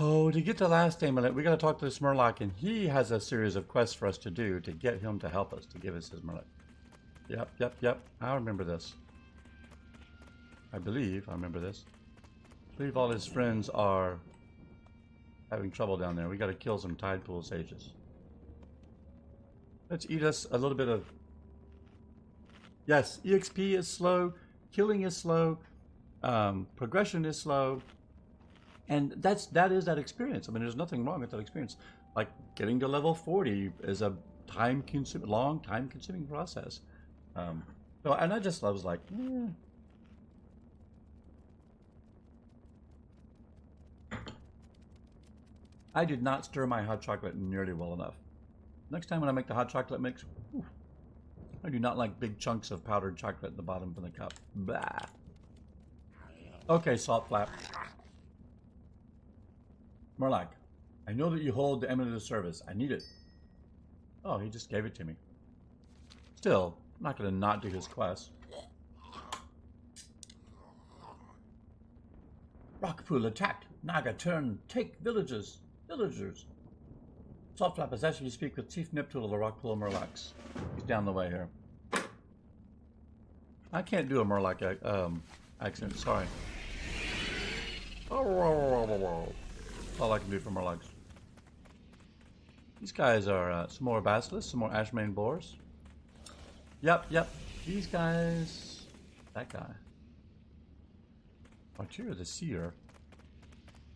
Oh, to get the last amulet, we gotta talk to this Murloc, and he has a series of quests for us to do to get him to help us, to give us his Murloc. Yep. I remember this. I believe I remember this. I believe all his friends are having trouble down there. We gotta kill some tide pool sages. Let's eat us a little bit of... Yes, EXP is slow, killing is slow, progression is slow. And that is that experience. I mean, there's nothing wrong with that experience. Like getting to level 40 is a long time-consuming process. So, and I was like, I did not stir my hot chocolate nearly well enough. Next time when I make the hot chocolate mix, I do not like big chunks of powdered chocolate at the bottom of the cup. Blah. Okay, Salt Flap. Murloc, I know that you hold the Amulet of Service. I need it. Oh, he just gave it to me. Still, I'm not going to not do his quest. Rockpool attacked. Naga turn. Take villagers. Saltflap has asked you to speak with Chief Niptool of the Rockpool Murlocs. He's down the way here. I can't do a Murloc accent. Sorry. All I can do for Murlocs. These guys are some more Basilisks, some more Ashmane Boars. Yep. These guys... That guy. Archer the Seer.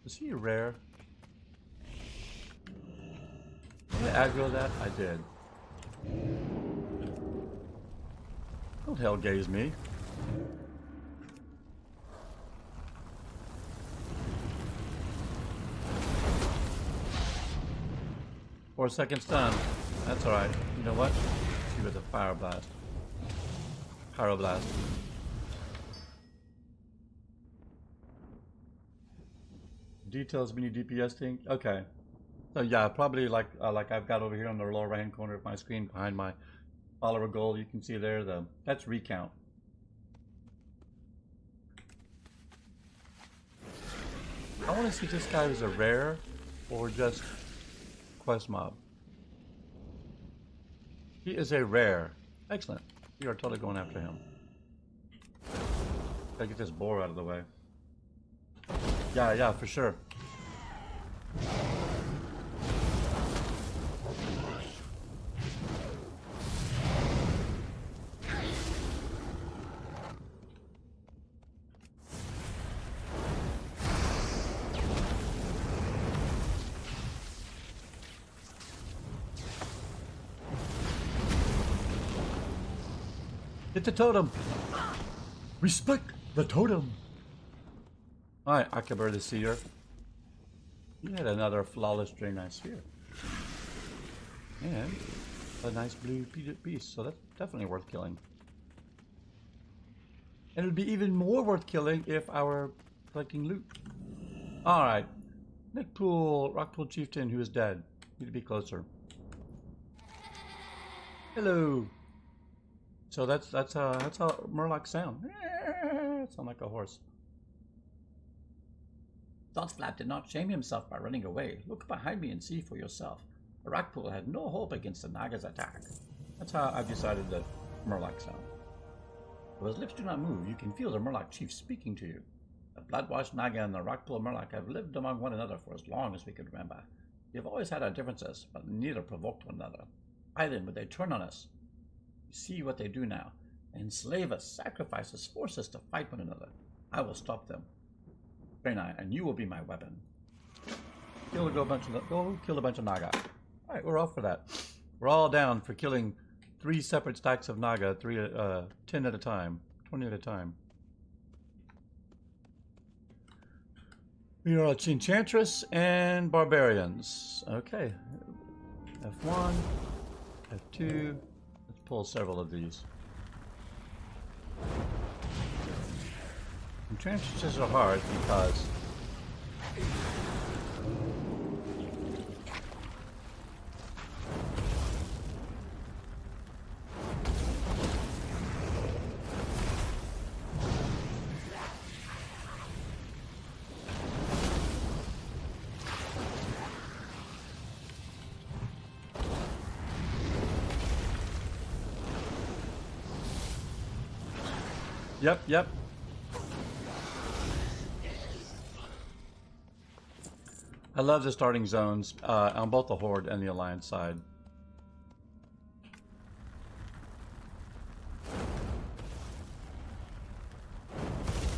Is he rare? Did I aggro that? I did. Don't hell gaze me. For a second stun. That's alright. You know what? She with a fire blast. Pyroblast. Details mini DPS thing. Okay. So yeah, probably like I've got over here on the lower right hand corner of my screen behind my follower goal, you can see there that's recount. I want to see if this guy is a rare or just quest mob. He is a rare. Excellent. We are totally going after him. Gotta get this boar out of the way. Yeah, for sure. Get the totem. Respect the totem. Alright, Akabur the Seer. He had another flawless Drain Eye Sphere. And a nice blue beast, so that's definitely worth killing. And it would be even more worth killing if I were collecting loot. Alright. Nickpool, Rockpool Chieftain who is dead. Need to be closer. Hello. So that's how Murlocs sound. Sound like a horse. Thoughtflap did not shame himself by running away. Look behind me and see for yourself. The Rockpool had no hope against the Naga's attack. That's how I've decided that Murlocs sound. Though his lips do not move, you can feel the Murloc chief speaking to you. The Bloodwashed Naga and the Rockpool Murloc have lived among one another for as long as we could remember. We have always had our differences, but neither provoked one another. Why then would they turn on us? You see what they do now. They enslave us, sacrifice us, force us to fight one another. I will stop them. Draenei, and you will be my weapon. Go kill a bunch of Naga. Alright, we're off for that. We're all down for killing 3 separate stacks of Naga, 10 at a time, 20 at a time. We are Enchantress and Barbarians. Okay. F1, F2. Let's pull several of these. Enchantresses are hard because Yep. I love the starting zones on both the Horde and the Alliance side.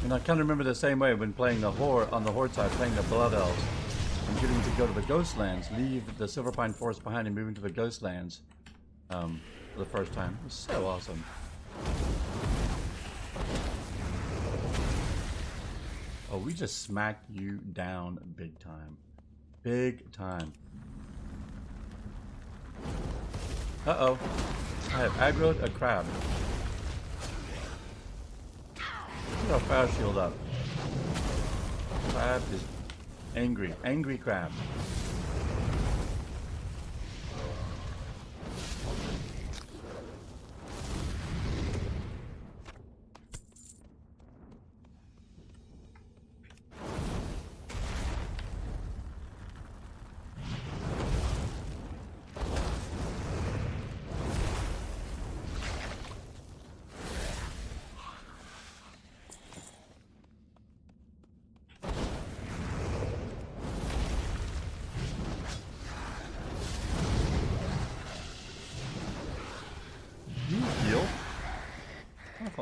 And I kind of remember the same way when playing the Horde on the Horde side, playing the Blood Elves and getting to go to the Ghostlands, leave the Silverpine Forest behind and move into the Ghostlands for the first time. It was so awesome. Oh, we just smacked you down big time. Big time. Uh-oh. I have aggroed a crab. Put our fire shield up. Crab is angry. Angry crab.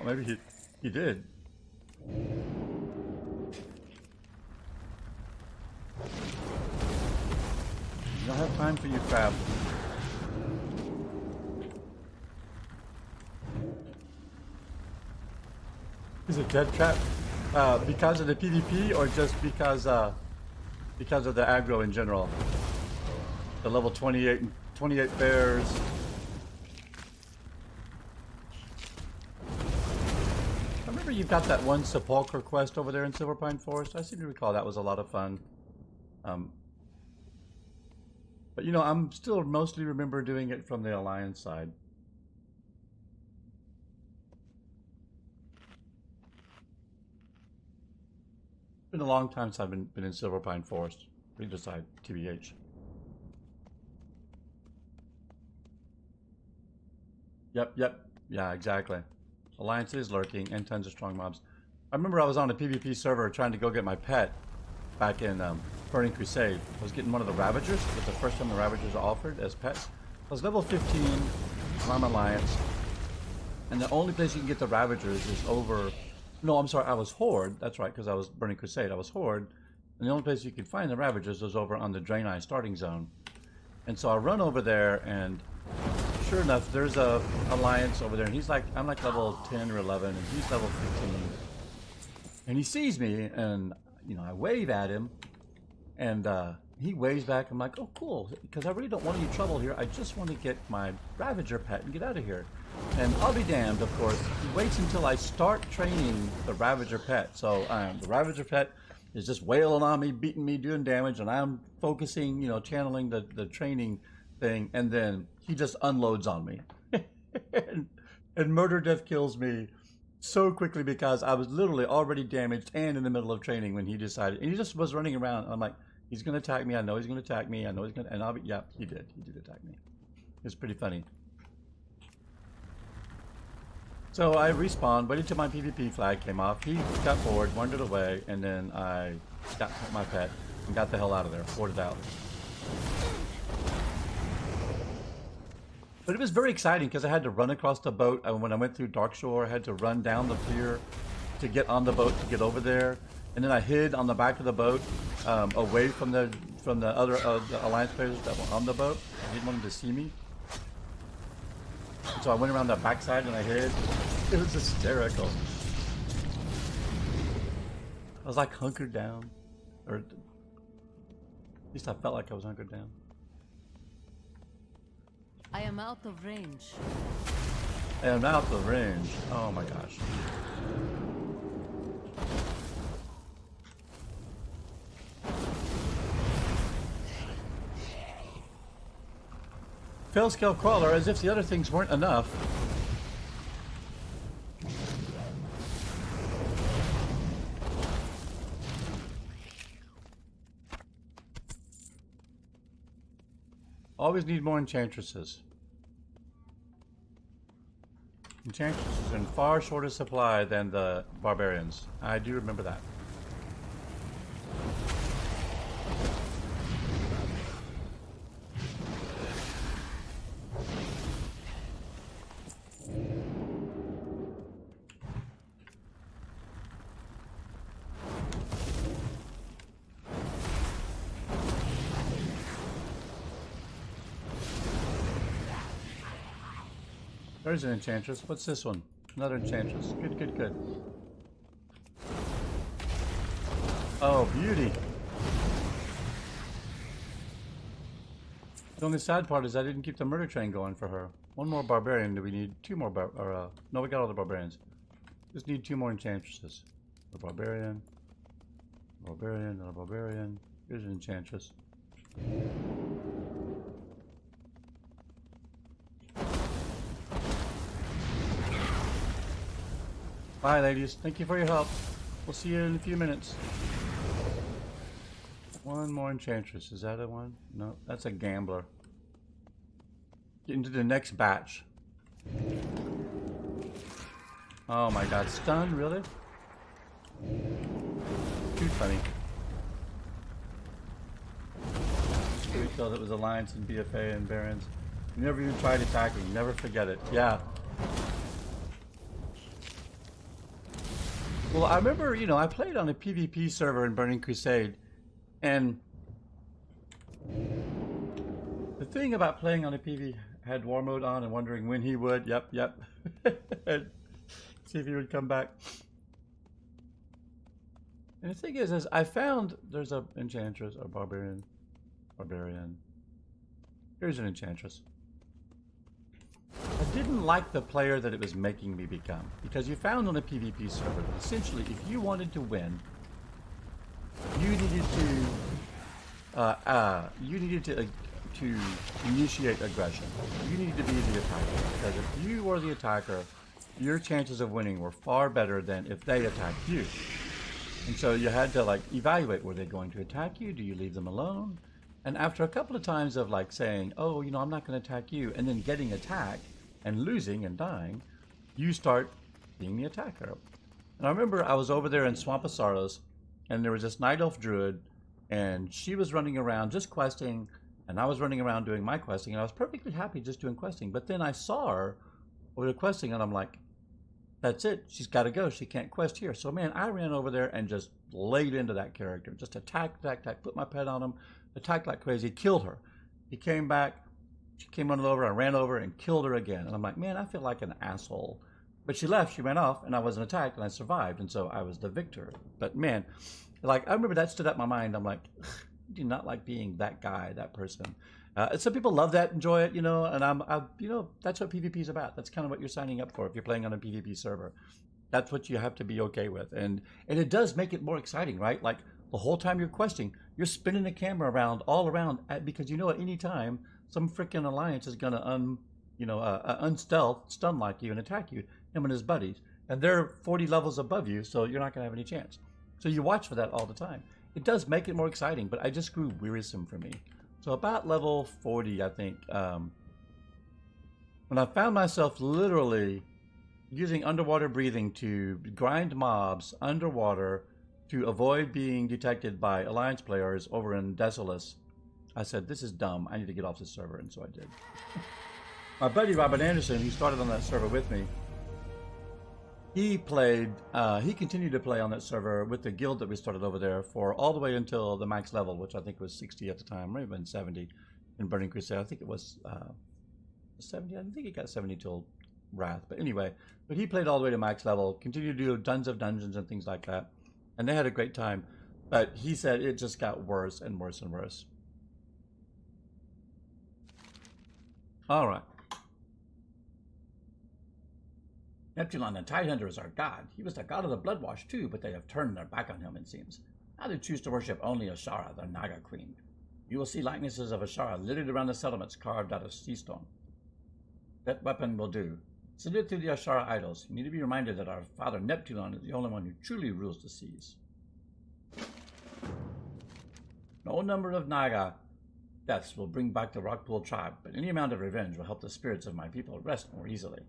Maybe he did. don't have time for you crap. Is it dead trap? Because of the PvP or just because of the aggro in general? The level 28 bears. I remember you've got that one sepulcher quest over there in Silverpine Forest. I seem to recall that was a lot of fun. But you know, I'm still mostly remember doing it from the Alliance side. It's been a long time since I've been in Silverpine Forest. Either side, TBH. Yep. Yeah, exactly. Alliance is lurking and tons of strong mobs. I remember I was on a PvP server trying to go get my pet back in Burning Crusade. I was getting one of the Ravagers. It was the first time the Ravagers are offered as pets. I was level 15, I'm Alliance. And the only place you can get the Ravagers is over... No, I'm sorry, I was Horde. That's right, because I was Burning Crusade. I was Horde. And the only place you could find the Ravagers was over on the Draenei starting zone. And so I run over there, and sure enough, there's a Alliance over there. And he's like, I'm like level 10 or 11, and he's level 15. And he sees me, and, you know, I wave at him. And he waves back. I'm like, oh, cool, because I really don't want any trouble here. I just want to get my Ravager pet and get out of here. And I'll be damned, of course. He waits until I start training the Ravager pet. So the Ravager pet is just wailing on me, beating me, doing damage, and I'm focusing, you know, channeling the training thing, and then he just unloads on me. and murder death kills me so quickly because I was literally already damaged and in the middle of training when he decided. And he just was running around. And I'm like, he's going to attack me. I know he's going to attack me. I know he's going to. And I'll be, yeah, he did. He did attack me. It was pretty funny. So I respawned, waited till my PvP flag came off. He got bored, wandered away, and then I got my pet and got the hell out of there, boarded out. But it was very exciting because I had to run across the boat. When I went through Darkshore, I had to run down the pier to get on the boat to get over there. And then I hid on the back of the boat, away from the other the Alliance players that were on the boat. I didn't want them to see me. And so I went around the backside and I hid. It was hysterical. I was like hunkered down. Or at least I felt like I was hunkered down. I am out of range. I am out of range. Oh my gosh. Fail scale crawler, as if the other things weren't enough. Always need more enchantresses. Enchantresses are in far shorter supply than the barbarians. I do remember that. There's an enchantress. What's this one? Another enchantress. Good, good, good. Oh, beauty. The only sad part is I didn't keep the murder train going for her. One more barbarian. Do we need two more no, we got all the barbarians. Just need two more enchantresses. A barbarian. A barbarian, and a barbarian. Here's an enchantress. Bye, ladies. Thank you for your help. We'll see you in a few minutes. One more enchantress. Is that a one? No, that's a gambler. Get into the next batch. Oh my god, stun? Really? Too funny. We thought it was Alliance and BFA and Barons. You never even tried attacking. Never forget it. Yeah. Well, I remember, you know, I played on a PvP server in Burning Crusade, and thing about playing on a PV had war mode on and wondering when he would. Yep. And see if he would come back. And the thing is I found there's a enchantress, a barbarian. Here's an enchantress. I didn't like the player that it was making me become, because you found on a PvP server that essentially if you wanted to win, you needed to initiate aggression. You needed to be the attacker, because if you were the attacker, your chances of winning were far better than if they attacked you. And so you had to like evaluate, were they going to attack you? Do you leave them alone? And after a couple of times of like saying, oh, you know, I'm not going to attack you, and then getting attacked and losing and dying, you start being the attacker. And I remember I was over there in Swamp of Sorrows, and there was this night elf druid, and she was running around just questing, and I was running around doing my questing, and I was perfectly happy just doing questing. But then I saw her over there questing, and I'm like, that's it. She's got to go. She can't quest here. So, man, I ran over there and just laid into that character. Just attack, put my pet on him, attacked like crazy, killed her. He came back. She came running over. I ran over and killed her again. And I'm like, man, I feel like an asshole. But she left. She ran off, and I wasn't attacked, and I survived. And so I was the victor. But, man, like, I remember that stood out in my mind. I'm like, I do not like being that guy, that person. Some people love that, enjoy it, you know, and you know, that's what PvP is about. That's kind of what you're signing up for if you're playing on a PvP server. That's what you have to be okay with, and it does make it more exciting, right? Like the whole time you're questing, you're spinning the camera around, all around, because you know at any time some freaking alliance is gonna unstealth, stun like you, and attack you, him and his buddies, and they're 40 levels above you, so you're not gonna have any chance. So you watch for that all the time. It does make it more exciting, but I just grew wearisome for me. So about level 40, I think, when I found myself literally using underwater breathing to grind mobs underwater to avoid being detected by Alliance players over in Desolus, I said, this is dumb. I need to get off this server, and so I did. My buddy Robert Anderson, who started on that server with me, he continued to play on that server with the guild that we started over there for all the way until the max level, which I think was 60 at the time, maybe even 70 in Burning Crusade. I think it was 70. I think he got 70 till Wrath. But anyway, he played all the way to max level, continued to do tons of dungeons and things like that. And they had a great time. But he said it just got worse and worse and worse. All right. Neptulon, the Tidehunter, is our god. He was the god of the Bloodwash too, but they have turned their back on him, it seems. Now they choose to worship only Ashara, the Naga queen. You will see likenesses of Ashara littered around the settlements carved out of sea stone. That weapon will do. Salute to the Ashara idols. You need to be reminded that our father Neptulon is the only one who truly rules the seas. No number of Naga deaths will bring back the Rockpool tribe, but any amount of revenge will help the spirits of my people rest more easily.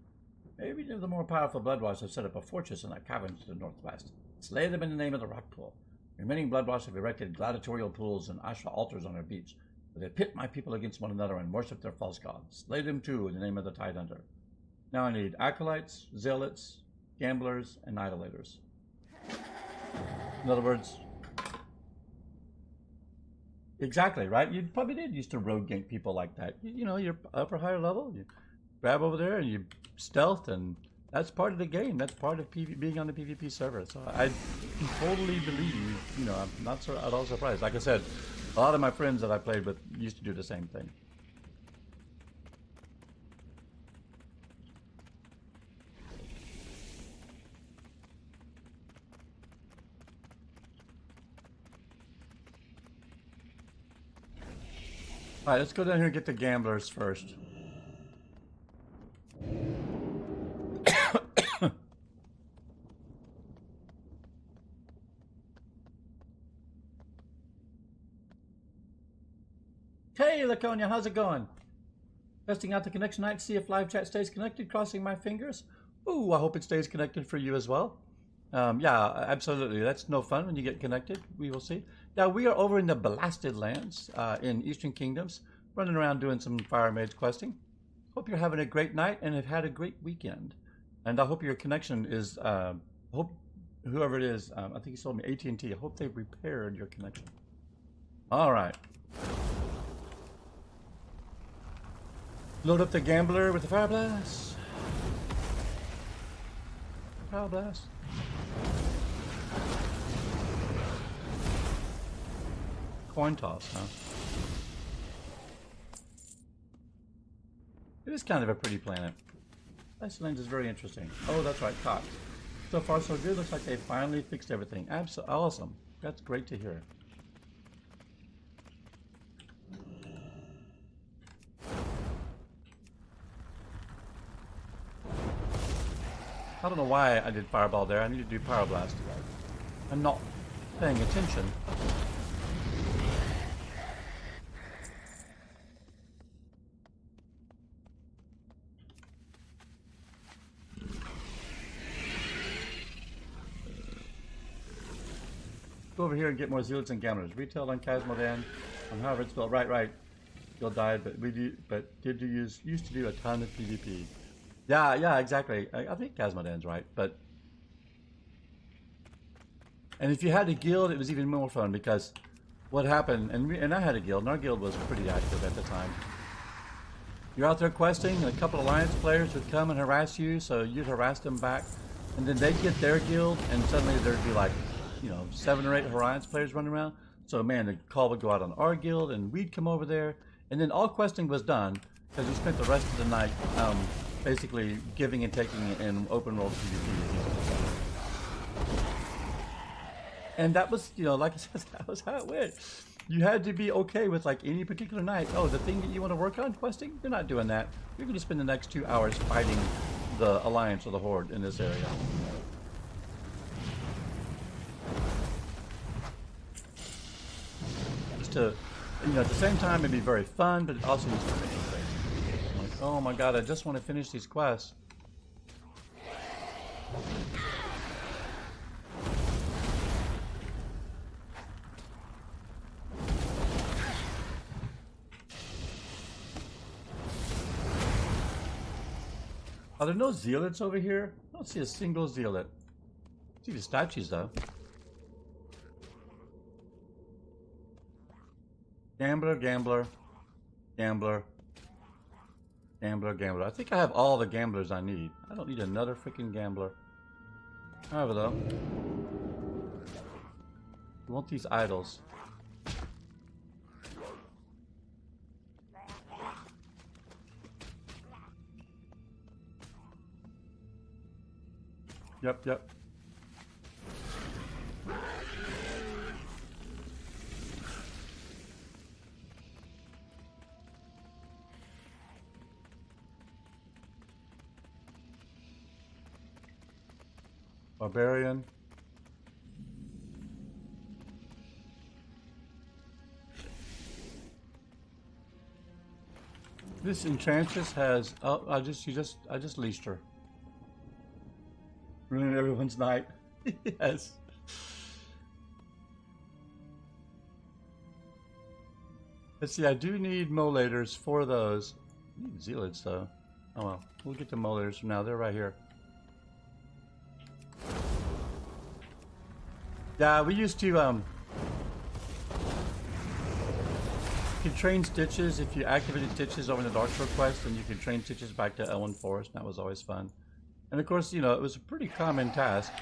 Maybe the more powerful Bloodwash have set up a fortress in that cavern to the northwest. Slay them in the name of the Rockpool. Remaining Bloodwash have erected gladiatorial pools and Ashra altars on their beach, where they pit my people against one another and worship their false gods. Slay them too in the name of the Tidehunter. Now I need acolytes, zealots, gamblers, and idolators. In other words, exactly, right? You probably did used to rogue gank people like that. You know, you're up or higher level, you grab over there and you stealth, and that's part of the game. That's part of being on the PvP server. So I totally believe, you know, I'm not at all surprised. Like I said, a lot of my friends that I played with used to do the same thing. All right, let's go down here and get the gamblers first. Hey, Laconia, how's it going? Testing out the connection tonight to see if live chat stays connected, crossing my fingers. Ooh, I hope it stays connected for you as well. Yeah, absolutely. That's no fun when you get connected. We will see. Now, we are over in the Blasted Lands in Eastern Kingdoms, running around doing some Fire Mage questing. Hope you're having a great night and have had a great weekend. And I hope your connection is, hope whoever it is, I think he told me AT&T, I hope they've repaired your connection. All right. Load up the gambler with the fire blast. Fire blast. Coin toss, huh? It is kind of a pretty planet. Aleksendra is very interesting. Oh, that's right, Cox. So far, so good. Looks like they finally fixed everything. Absolutely awesome. That's great to hear. I don't know why I did Fireball there. I need to do Pyroblast. I'm not paying attention. Go over here and get more zealots and gamblers. Retail on Casmodan. On however it's spelled. Right. Still died, but used to do a ton of PvP. Yeah, exactly. I think Casmodan's right, but and if you had a guild, it was even more fun because what happened, and I had a guild, and our guild was pretty active at the time. You're out there questing, and a couple alliance players would come and harass you, so you'd harass them back, and then they'd get their guild, and suddenly there'd be like, 7 or 8 alliance players running around. So man, the call would go out on our guild, and we'd come over there, and then all questing was done because we spent the rest of the night basically giving and taking in open world PvP. And that was, like I said, that was how it went. You had to be okay with like any particular night. Oh, the thing that you want to work on, questing, you're not doing that. You're going to spend the next 2 hours fighting the Alliance or the Horde in this area. Just to, at the same time, it'd be very fun, but it also needs to be interesting. Like, oh my god, I just want to finish these quests. Are there no zealots over here? I don't see a single zealot. I see the statues though. Gambler. I think I have all the gamblers I need. I don't need another freaking gambler. However though, we want these idols. Yep. Barbarian. This enchantress has. Oh, I just leashed her. Ruining everyone's night. Yes. Let's see, I do need molators for those. I need zealots though. Oh well, we'll get to molators from now. They're right here. Yeah, we used to you could train stitches if you activated stitches over in the Dark Shore quest, and you could train stitches back to Elwyn Forest, and that was always fun. And of course, it was a pretty common task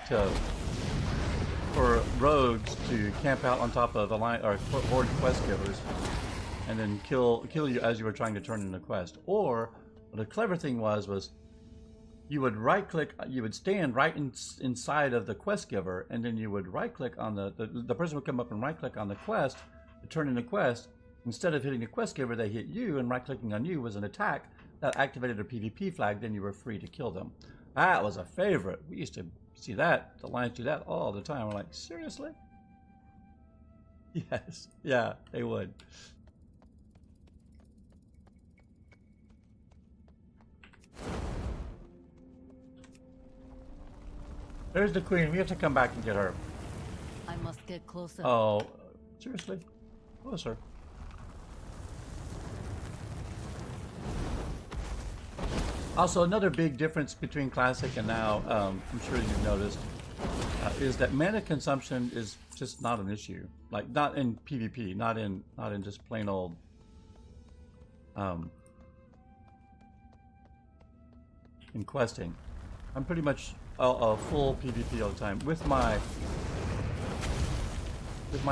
for rogues to camp out on top of Horde quest givers, and then kill you as you were trying to turn in a quest. Or the clever thing was you would right click, you would stand right inside of the quest giver, and then you would right click on the person would come up and right click on the quest to turn in the quest. Instead of hitting the quest giver, they hit you, and right clicking on you was an attack that activated a PvP flag. Then you were free to kill them. That was a favorite. We used to see that. The Lions do that all the time. We're like, seriously? Yes. Yeah, they would. There's the queen. We have to come back and get her. I must get closer. Oh, seriously? Closer. Also, another big difference between Classic and now, I'm sure you've noticed, is that mana consumption is just not an issue. Like, not in PvP, not in just plain old in questing. I'm pretty much a full PvP all the time. With my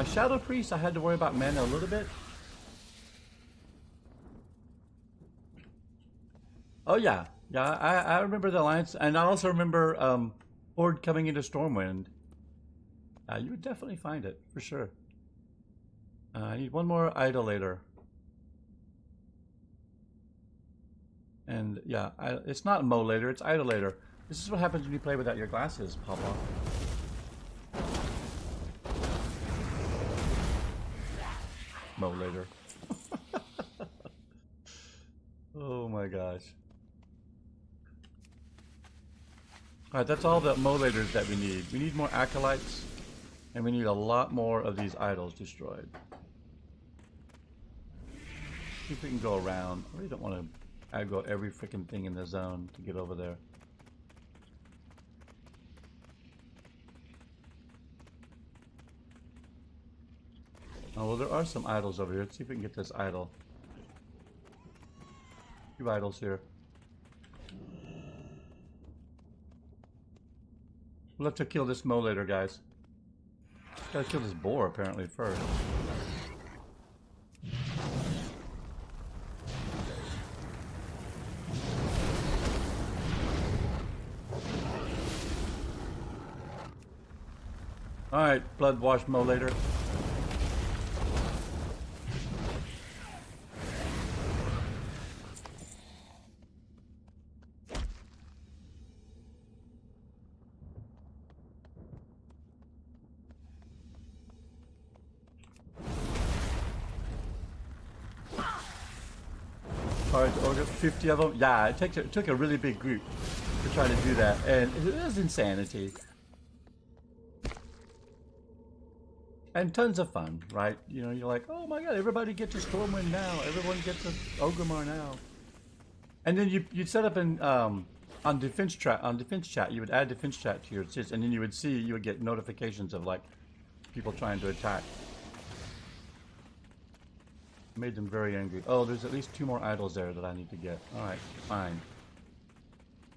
Shadow Priest, I had to worry about mana a little bit. Oh yeah, yeah. I remember the Alliance, and I also remember Horde coming into Stormwind. You would definitely find it for sure. I need one more idolator. And yeah, it's not Molator, it's idolator. This is what happens when you play without your glasses, Pablo. Molator. Oh my gosh. Alright, that's all the Molators that we need. We need more Acolytes, and we need a lot more of these idols destroyed. See if we can go around. I really don't want to aggro every freaking thing in the zone to get over there. Oh, well, there are some idols over here. Let's see if we can get this idol. 2 idols here. We'll have to kill this Molator, guys. Gotta kill this boar, apparently, first. Alright, Bloodwash Molator. Alright, 50 of them. Yeah, it took a really big group to try to do that, and it was insanity. And tons of fun, right? You know, you're like, oh my god, everybody get to Stormwind now. Everyone get to Orgrimmar now. And then you'd set up in on defense chat, you would add defense chat to your sys, and then you would get notifications of like people trying to attack. Made them very angry. Oh, there's at least 2 more idols there that I need to get. Alright, fine.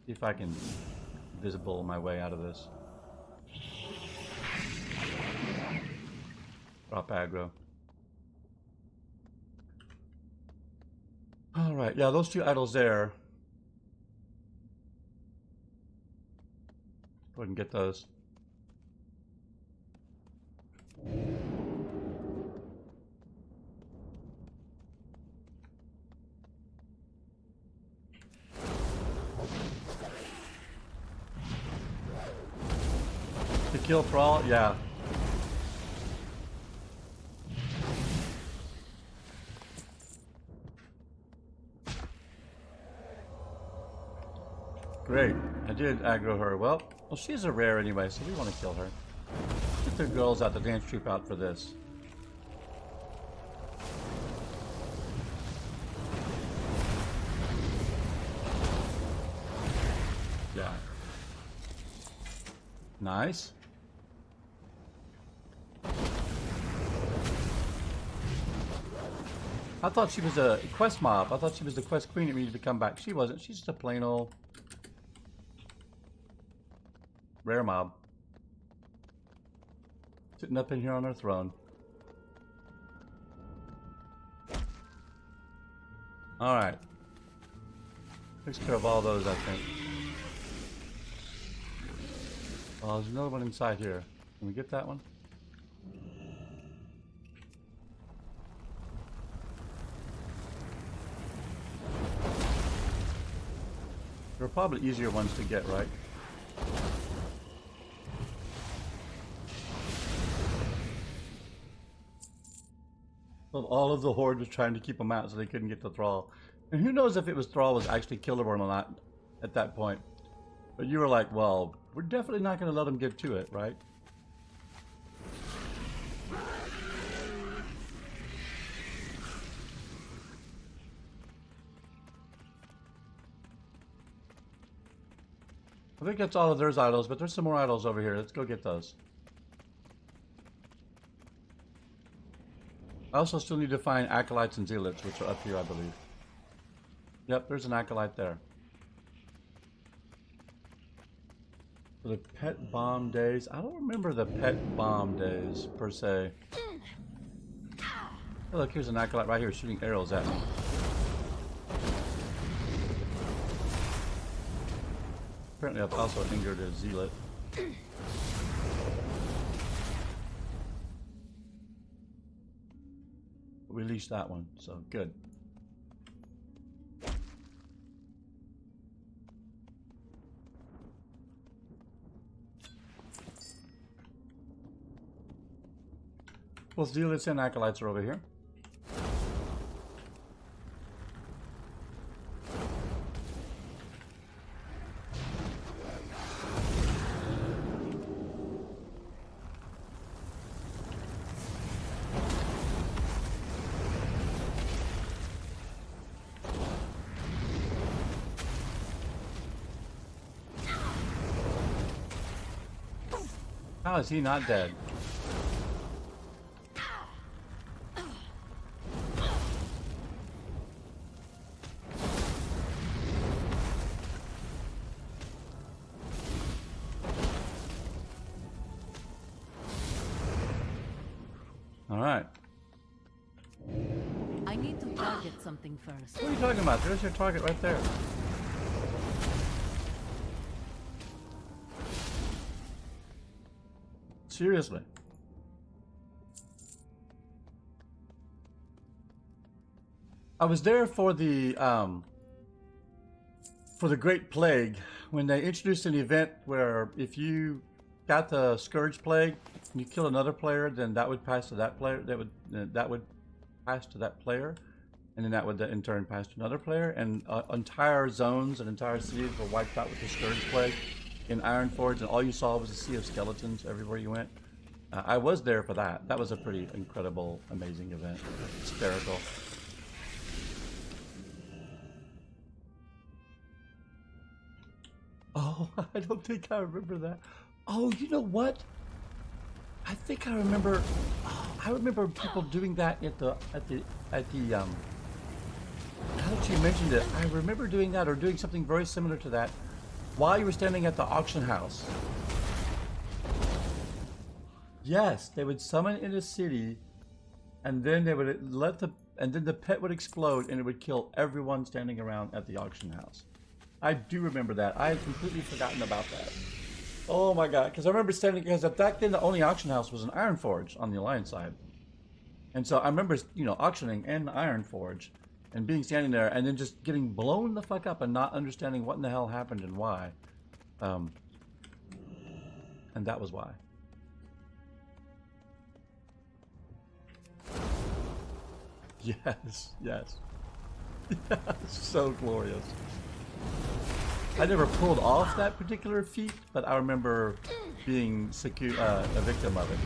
See if I can visible my way out of this. Drop aggro. Alright, yeah, those 2 idols there. Go ahead and get those. To kill Thrall? Yeah. Great. I did aggro her. Well, she's a rare anyway, so we want to kill her. Get the girls out, the dance troupe out for this. Yeah. Nice. I thought she was a quest mob. I thought she was the quest queen that needed to come back. She wasn't. She's just a plain old rare mob. Sitting up in here on her throne. Alright. Takes care of all those, I think. Oh, there's another one inside here. Can we get that one? There are probably easier ones to get, right? Well, all of the Horde was trying to keep them out so they couldn't get the Thrall. And who knows if it was Thrall was actually killable or not at that point. But you were like, well, we're definitely not going to let them get to it, right? I think that's all of those idols, but there's some more idols over here. Let's go get those. I also still need to find acolytes and zealots, which are up here, I believe. Yep, there's an acolyte there. The pet bomb days. I don't remember the pet bomb days per se. Oh, look, here's an acolyte right here shooting arrows at me. Apparently, I've also injured a zealot. We leashed that one, so good. Both zealots and acolytes are over here. How is he not dead? All right. I need to target something first. What are you talking about? There's your target right there. Seriously. I was there for the Great Plague when they introduced an event where if you got the Scourge Plague and you kill another player, then that would pass to that player. That would pass to that player, and then that would in turn pass to another player. And entire zones and entire cities were wiped out with the Scourge Plague in Ironforge, and all you saw was a sea of skeletons everywhere you went. I was there for that. That was a pretty incredible, amazing event. Hysterical. Oh, I don't think I remember that. Oh, you know what? I think I remember. Oh, I remember people doing that at the now that you mentioned it, I remember doing that or doing something very similar to that while you were standing at the auction house. Yes, they would summon in a city, and then they would and then the pet would explode and it would kill everyone standing around at the auction house. I do remember that. I had completely forgotten about that. Oh my god, because I remember standing, because back then the only auction house was an Ironforge on the Alliance side. And so I remember, you know, auctioning in Ironforge and being standing there and then just getting blown the fuck up and not understanding what in the hell happened and why. And that was why. Yes, yes. So glorious. I never pulled off that particular feat, but I remember being a victim of it.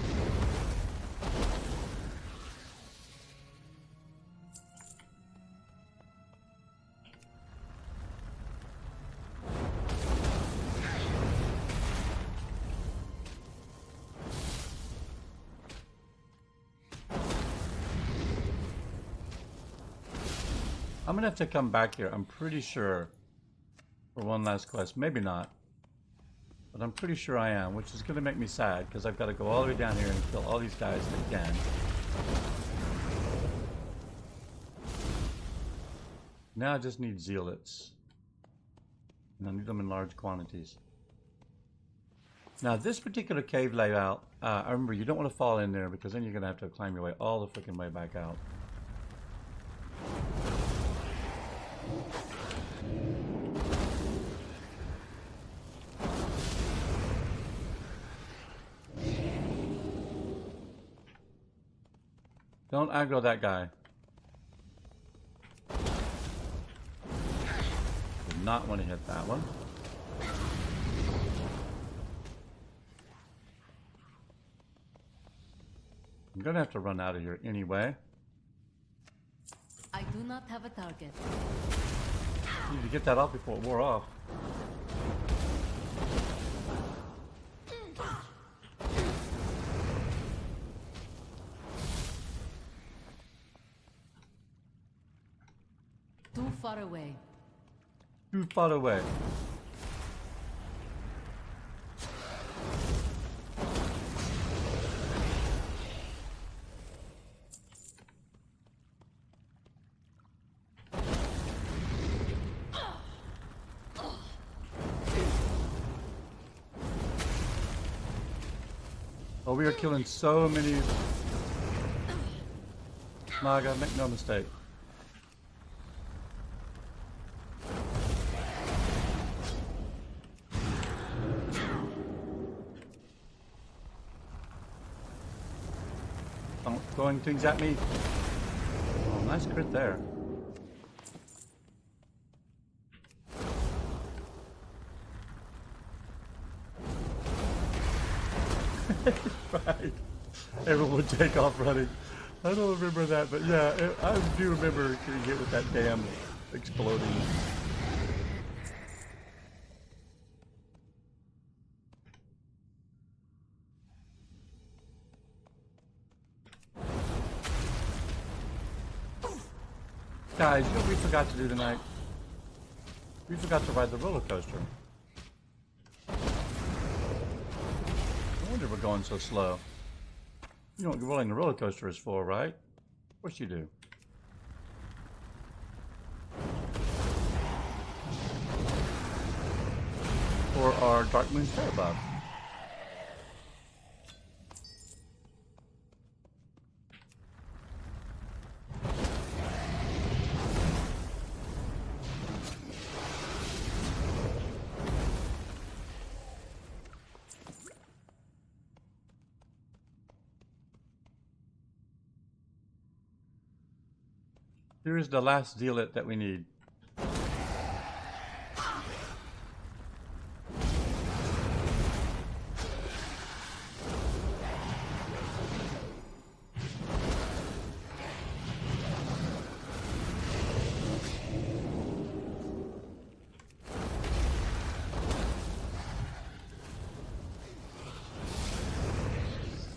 I'm gonna have to come back here, I'm pretty sure, for one last quest. Maybe not, but I'm pretty sure I am, which is gonna make me sad, because I've got to go all the way down here and kill all these guys again. Now I just need zealots, and I need them in large quantities. Now this particular cave layout, I remember you don't want to fall in there, because then you're gonna have to climb your way all the freaking way back out. Don't aggro that guy. Did not want to hit that one. I'm gonna have to run out of here anyway. I do not have a target. Need to get that off before it wore off. Too far away. Too far away. Oh, we are killing so many. Mage, make no mistake. Throwing things at me. Oh, nice crit there. Right. Everyone would take off running. I don't remember that, but yeah, I do remember getting hit with that damn exploding. Guys, you know what we forgot to do tonight? We forgot to ride the roller coaster. No wonder we're going so slow. You know what rolling the roller coaster is for, right? Of course you do. For our Dark Moon Terror buff. Here's the last zealot that we need.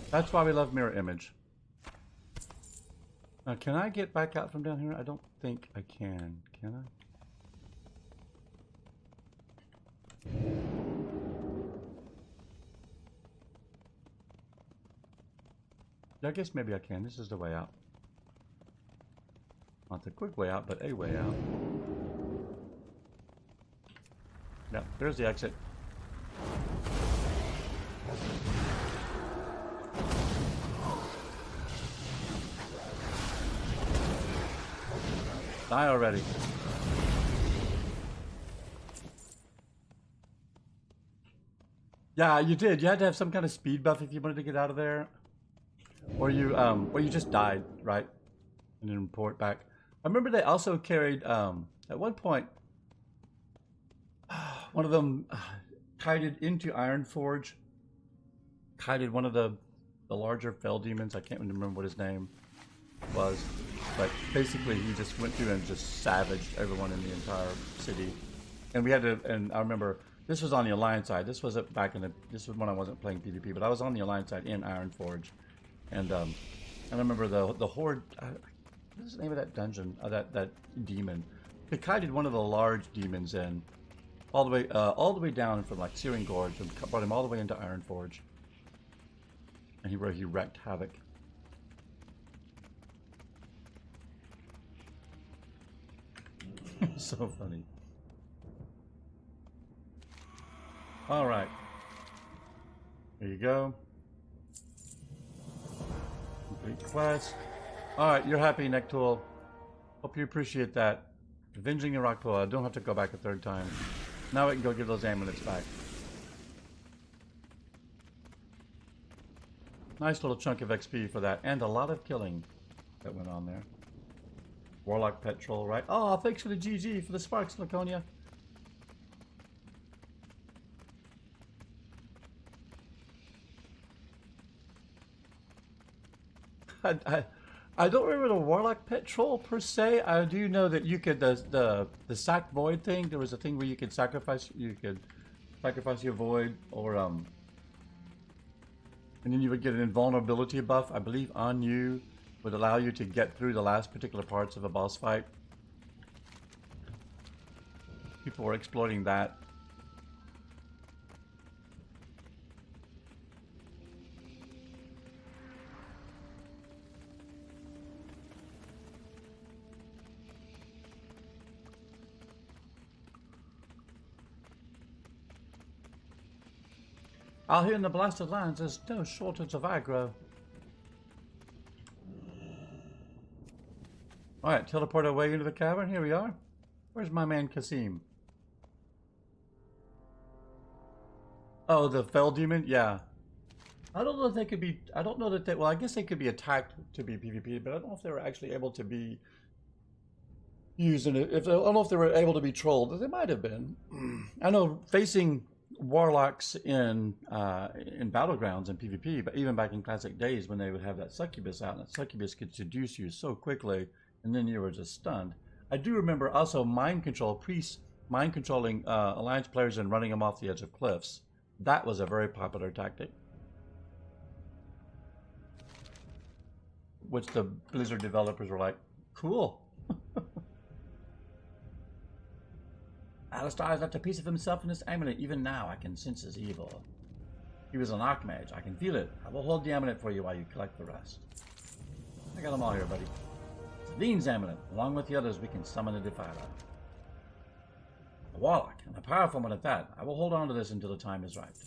That's why we love mirror image. Now, can I get back out from down here? I don't think I can. Can I? I guess maybe I can. This is the way out. Not the quick way out, but a way out. Yeah, there's the exit. Die already. Yeah, you did. You had to have some kind of speed buff if you wanted to get out of there. Or you just died, right? And then report back. I remember they also carried, at one point, one of them kited into Ironforge. Kited one of the larger fell demons. I can't remember what his name was. But basically, he just went through and just savaged everyone in the entire city. And we had to, and I remember, this was on the Alliance side. This was back in the, this was when I wasn't playing PvP, but I was on the Alliance side in Ironforge. And I remember the Horde, what is the name of that dungeon, that demon? He kited one of the large demons in, all the way down from like Searing Gorge, and brought him all the way into Ironforge. And he wreaked havoc. So funny. All right. There you go. Complete quest. All right, you're happy, Nektul. Hope you appreciate that. Avenging the rock pool. I don't have to go back a third time. Now we can go give those amulets back. Nice little chunk of XP for that, and a lot of killing that went on there. Warlock Petrol, right? Oh, thanks for the GG, for the sparks, Laconia. I don't remember the Warlock Petrol per se. I do know that you could, the Sack Void thing, there was a thing where you could sacrifice your Void, or, and then you would get an invulnerability buff, I believe, on you. Would allow you to get through the last particular parts of a boss fight. People were exploiting that. Out here in the blasted lands, there's no shortage of aggro. Alright, teleport our way into the cavern. Here we are. Where's my man Kasim? Oh, the fell demon? Yeah. I don't know if they could be... I don't know that they... Well, I guess they could be attacked to be PvP, but I don't know if they were actually able to be used in it. I don't know if they were able to be trolled. They might have been. I know facing warlocks in battlegrounds and PvP, but even back in classic days when they would have that succubus out, and that succubus could seduce you so quickly, and then you were just stunned. I do remember also mind control, priests mind controlling alliance players and running them off the edge of cliffs. That was a very popular tactic, which the Blizzard developers were like, cool. Aleksendra has left a piece of himself in this amulet. Even now, I can sense his evil. He was an archmage. I can feel it. I will hold the amulet for you while you collect the rest. I got them all here, buddy. It's Dean's amulet. Along with the others, we can summon a defiler. A warlock, and a powerful one at that. I will hold on to this until the time is right.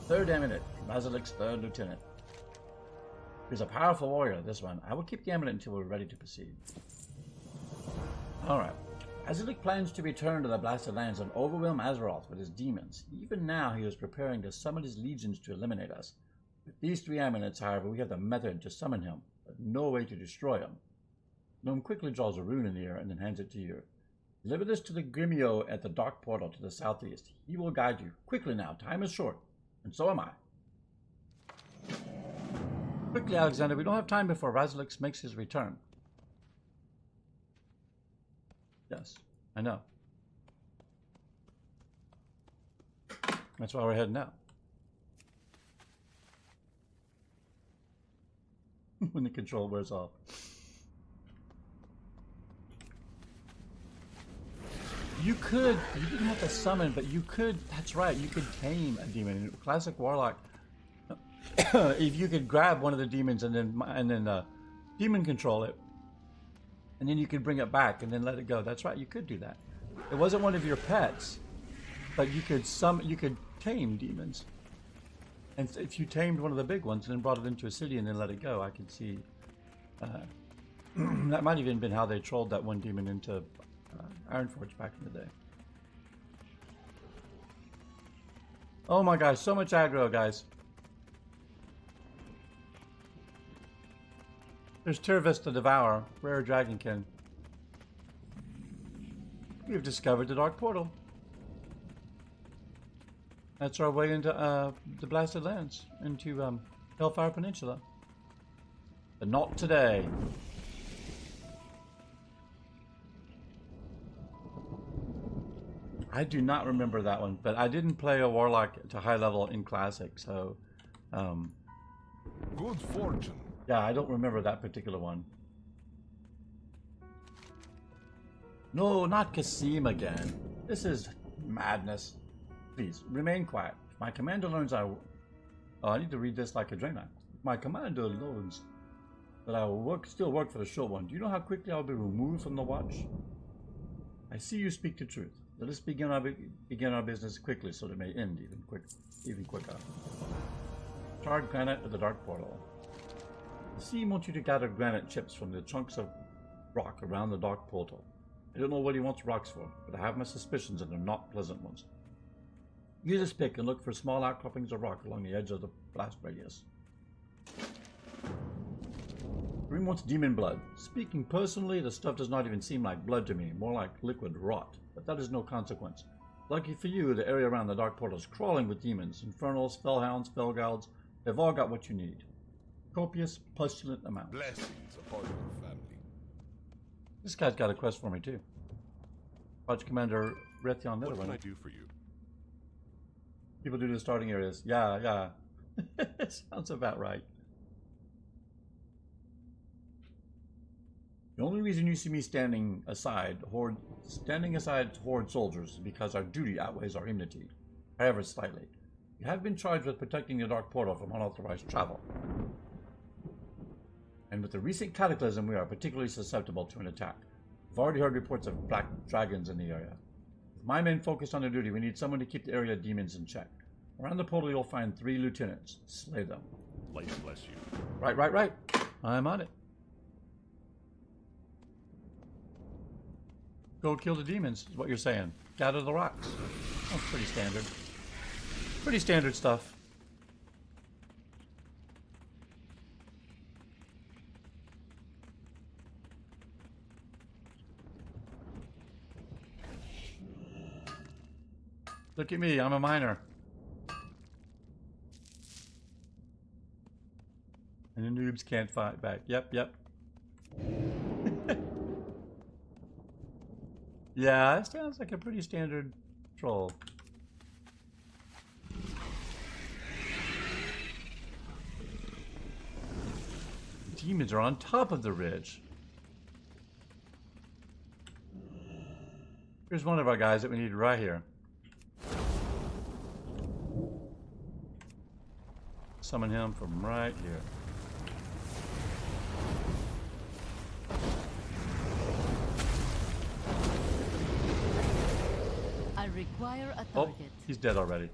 Third amulet, Basilic's third lieutenant. He's a powerful warrior, this one. I will keep the amulet until we're ready to proceed. Alright. Basilik plans to return to the blasted lands and overwhelm Azeroth with his demons. Even now, he is preparing to summon his legions to eliminate us. With these 3 amulets, however, we have the method to summon him, but no way to destroy him. Gnome quickly draws a rune in the air and then hands it to you. Deliver this to the Gremio at the dark portal to the southeast. He will guide you. Quickly now, time is short, and so am I. Quickly, Aleksendra, we don't have time before Basilik makes his return. Yes, I know. That's why we're heading out. When the control wears off. You didn't have to summon, but you could, that's right, you could tame a demon. In Classic Warlock, if you could grab one of the demons and then demon control it, and then you could bring it back and then let it go. That's right, you could do that. It wasn't one of your pets, but you could tame demons. And if you tamed one of the big ones and then brought it into a city and then let it go, I could see that might have even been how they trolled that one demon into Ironforge back in the day. Oh my gosh, so much aggro, guys. There's Turvis the Devourer, rare dragonkin. We've discovered the Dark Portal. That's our way into the Blasted Lands, into Hellfire Peninsula. But not today. I do not remember that one, but I didn't play a Warlock to high level in Classic, so... Good fortune. Yeah, I don't remember that particular one. No, not Kasim again. This is madness. Please, remain quiet. If my commander learns Oh, I need to read this like a Draenei. If my commander learns that I will still work for the short one, do you know how quickly I'll be removed from the watch? I see you speak the truth. Let us begin our business quickly so that it may end even quicker. Charred granite at the Dark Portal. The sea wants you to gather granite chips from the chunks of rock around the Dark Portal. I don't know what he wants rocks for, but I have my suspicions that they're not pleasant ones. Use this pick and look for small outcroppings of rock along the edge of the blast radius. Grim wants demon blood. Speaking personally, the stuff does not even seem like blood to me, more like liquid rot, but that is no consequence. Lucky for you, the area around the Dark Portal is crawling with demons, infernals, fellhounds, fellgouds. They've all got what you need. Copious, pustulant amounts. Blessings upon your family. This guy's got a quest for me too. Watch Commander Rethyon What Netherwind. can I do for you? People do the starting areas. Yeah. Sounds about right. The only reason you see me standing aside horde soldiers is because our duty outweighs our enmity, however slightly. You have been charged with protecting the Dark Portal from unauthorized travel. And with the recent cataclysm, we are particularly susceptible to an attack. We've already heard reports of black dragons in the area. With my men focused on their duty, we need someone to keep the area demons in check. Around the portal, you'll find 3 lieutenants. Slay them. Light bless you. Right. I'm on it. Go kill the demons, is what you're saying. Gather the rocks. That's pretty standard. Pretty standard stuff. Look at me, I'm a miner. And the noobs can't fight back. Yep. Yeah, that sounds like a pretty standard troll. Demons are on top of the ridge. Here's one of our guys that we need right here. Summon him from right here. I require a Oh, target. he's dead already.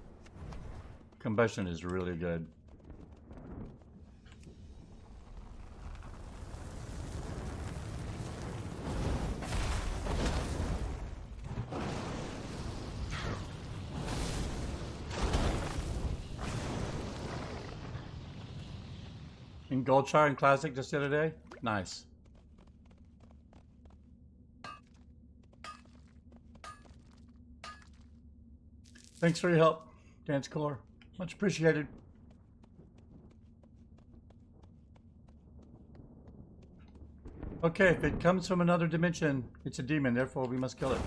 Combustion is really good. In Gold Char and Classic just the other day? Nice. Thanks for your help, Dance Core. Much appreciated. Okay, if it comes from another dimension, it's a demon, therefore we must kill it.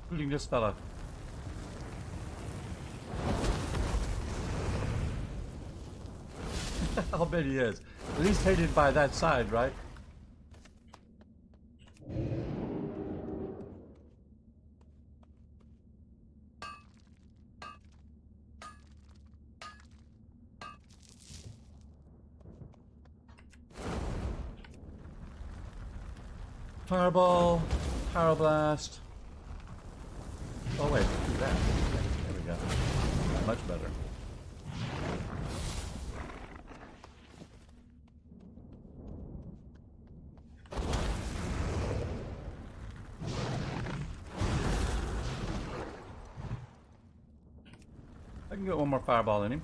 Including this fella. I'll bet he is. At least hated by that side, right? Fireball, Power Blast. Oh wait, do that. There we go. Much better. I can get one more fireball in him.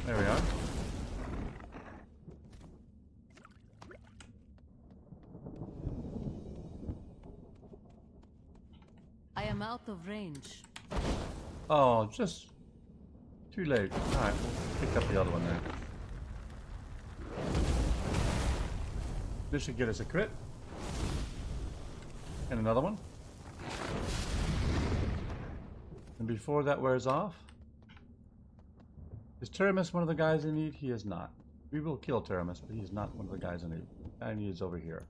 There we are. I am out of range. Oh, just too late. Alright, we'll pick up the other one there. This should get us a crit. And another one. And before that wears off, is Teramis one of the guys in need? He is not. We will kill Teramis, but he's not one of the guys in need. The guy in need is over here.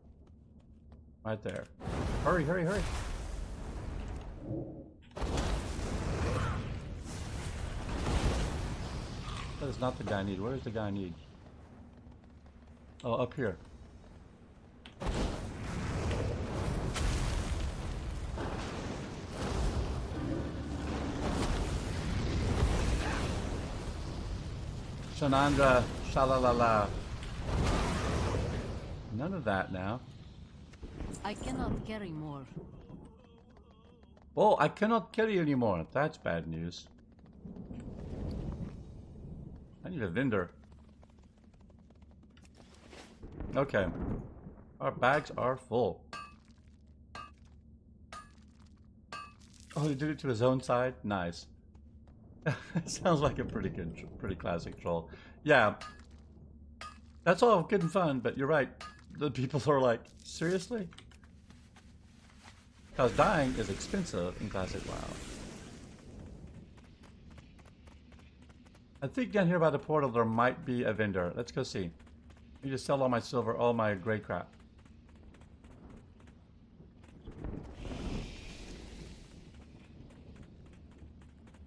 Right there. Hurry, hurry, hurry. That is not the guy I need. Where is the guy I need? Oh, up here. Shanandra, shalalala. None of that now. I cannot carry more. Oh, I cannot carry anymore. That's bad news. I need a vendor. Okay. Our bags are full. Oh, he did it to his own side? Nice. Sounds like a pretty good, pretty classic troll. Yeah. That's all good and fun, but you're right. The people are like, seriously? Because dying is expensive in Classic WoW. I think down here by the portal there might be a vendor. Let's go see. I need to sell all my silver, all my gray crap.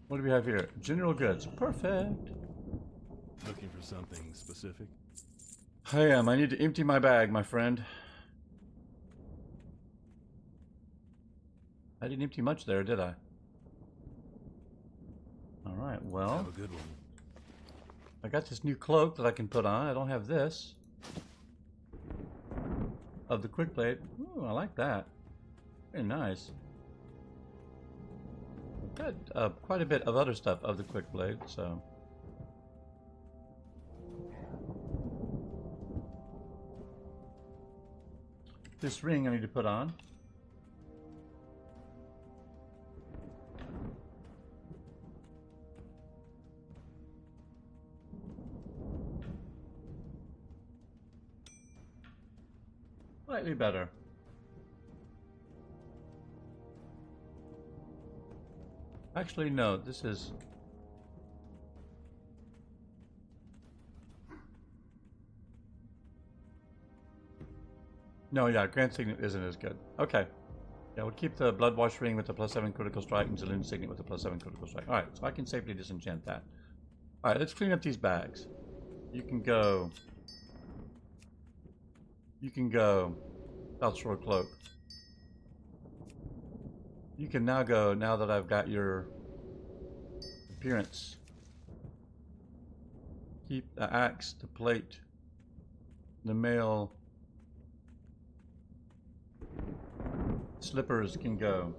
What do we have here? General goods. Perfect. Looking for something specific? I am. I need to empty my bag, my friend. I didn't empty much there, did I? Alright, well. Have a good one. I got this new cloak that I can put on. I don't have this. Of the quick blade. Ooh, I like that. Very nice. I've got quite a bit of other stuff of the quick blade, so. This ring I need to put on. Slightly better. Actually, no, this is... No, yeah, Grand Signet isn't as good. Okay. Yeah, we'll keep the Bloodwash ring with the +7 critical strike and Zillion Signet with the +7 critical strike. Alright, so I can safely disenchant that. Alright, let's clean up these bags. You can go... South Shore Cloak. You can now go, now that I've got your appearance. Keep the axe, the plate, the mail. Slippers can go.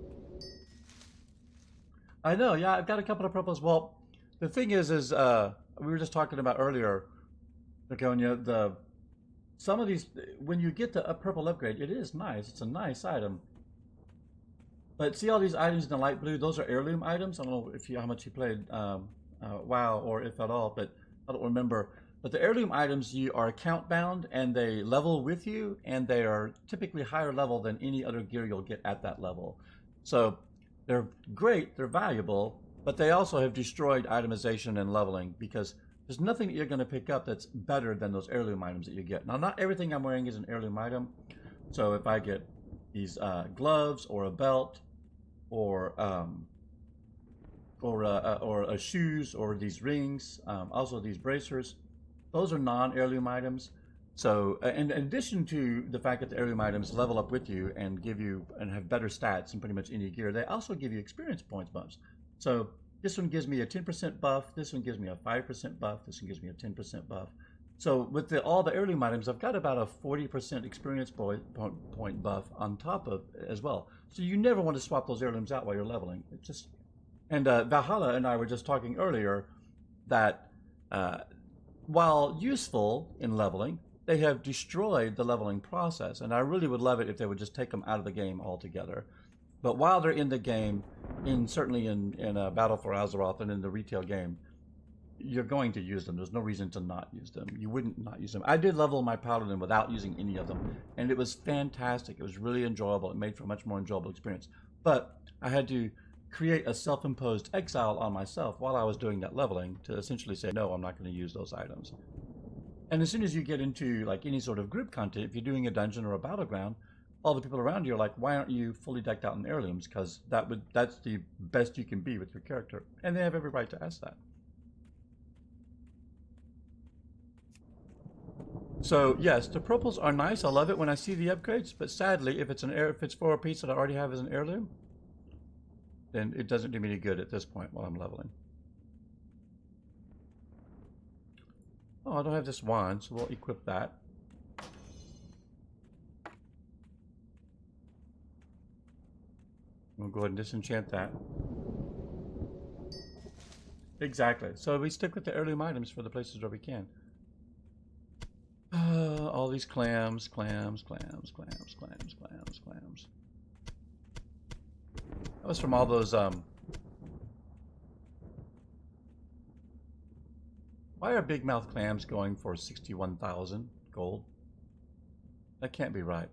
I know, yeah, I've got a couple of purples. Well, the thing is we were just talking about earlier, Laconia, some of these, when you get the purple upgrade, it is nice. It's a nice item. But see all these items in the light blue? Those are heirloom items. I don't know if how much you played WoW or if at all, but I don't remember. But the heirloom items, you are account bound and they level with you, and they are typically higher level than any other gear you'll get at that level. So they're great, they're valuable, but they also have destroyed itemization and leveling because there's nothing that you're going to pick up that's better than those heirloom items that you get. Now, not everything I'm wearing is an heirloom item. So if I get these gloves or a belt or shoes or these rings, also these bracers, those are non-heirloom items. So in addition to the fact that the heirloom items level up with you and give you and have better stats in pretty much any gear, they also give you experience points bumps. So this one gives me a 10% buff, this one gives me a 5% buff, this one gives me a 10% buff. So with all the heirloom items, I've got about a 40% experience point buff on top of it as well. So you never want to swap those heirlooms out while you're leveling. It just, and Valhalla and I were just talking earlier that while useful in leveling, they have destroyed the leveling process. And I really would love it if they would just take them out of the game altogether. But while they're in the game, certainly in Battle for Azeroth and in the retail game, you're going to use them. There's no reason to not use them. You wouldn't not use them. I did level my paladin without using any of them, and it was fantastic. It was really enjoyable. It made for a much more enjoyable experience. But I had to create a self-imposed exile on myself while I was doing that leveling to essentially say, no, I'm not going to use those items. And as soon as you get into like any sort of group content, if you're doing a dungeon or a battleground, all the people around you are like, why aren't you fully decked out in heirlooms? Because that's the best you can be with your character. And they have every right to ask that. So yes, the purples are nice. I love it when I see the upgrades, but sadly, if it's for a piece that I already have as an heirloom, then it doesn't do me any good at this point while I'm leveling. Oh, I don't have this wand, so we'll equip that. We'll go ahead and disenchant that. Exactly. So we stick with the heirloom items for the places where we can. All these clams. That was from all those, why are big mouth clams going for 61,000 gold? That can't be right.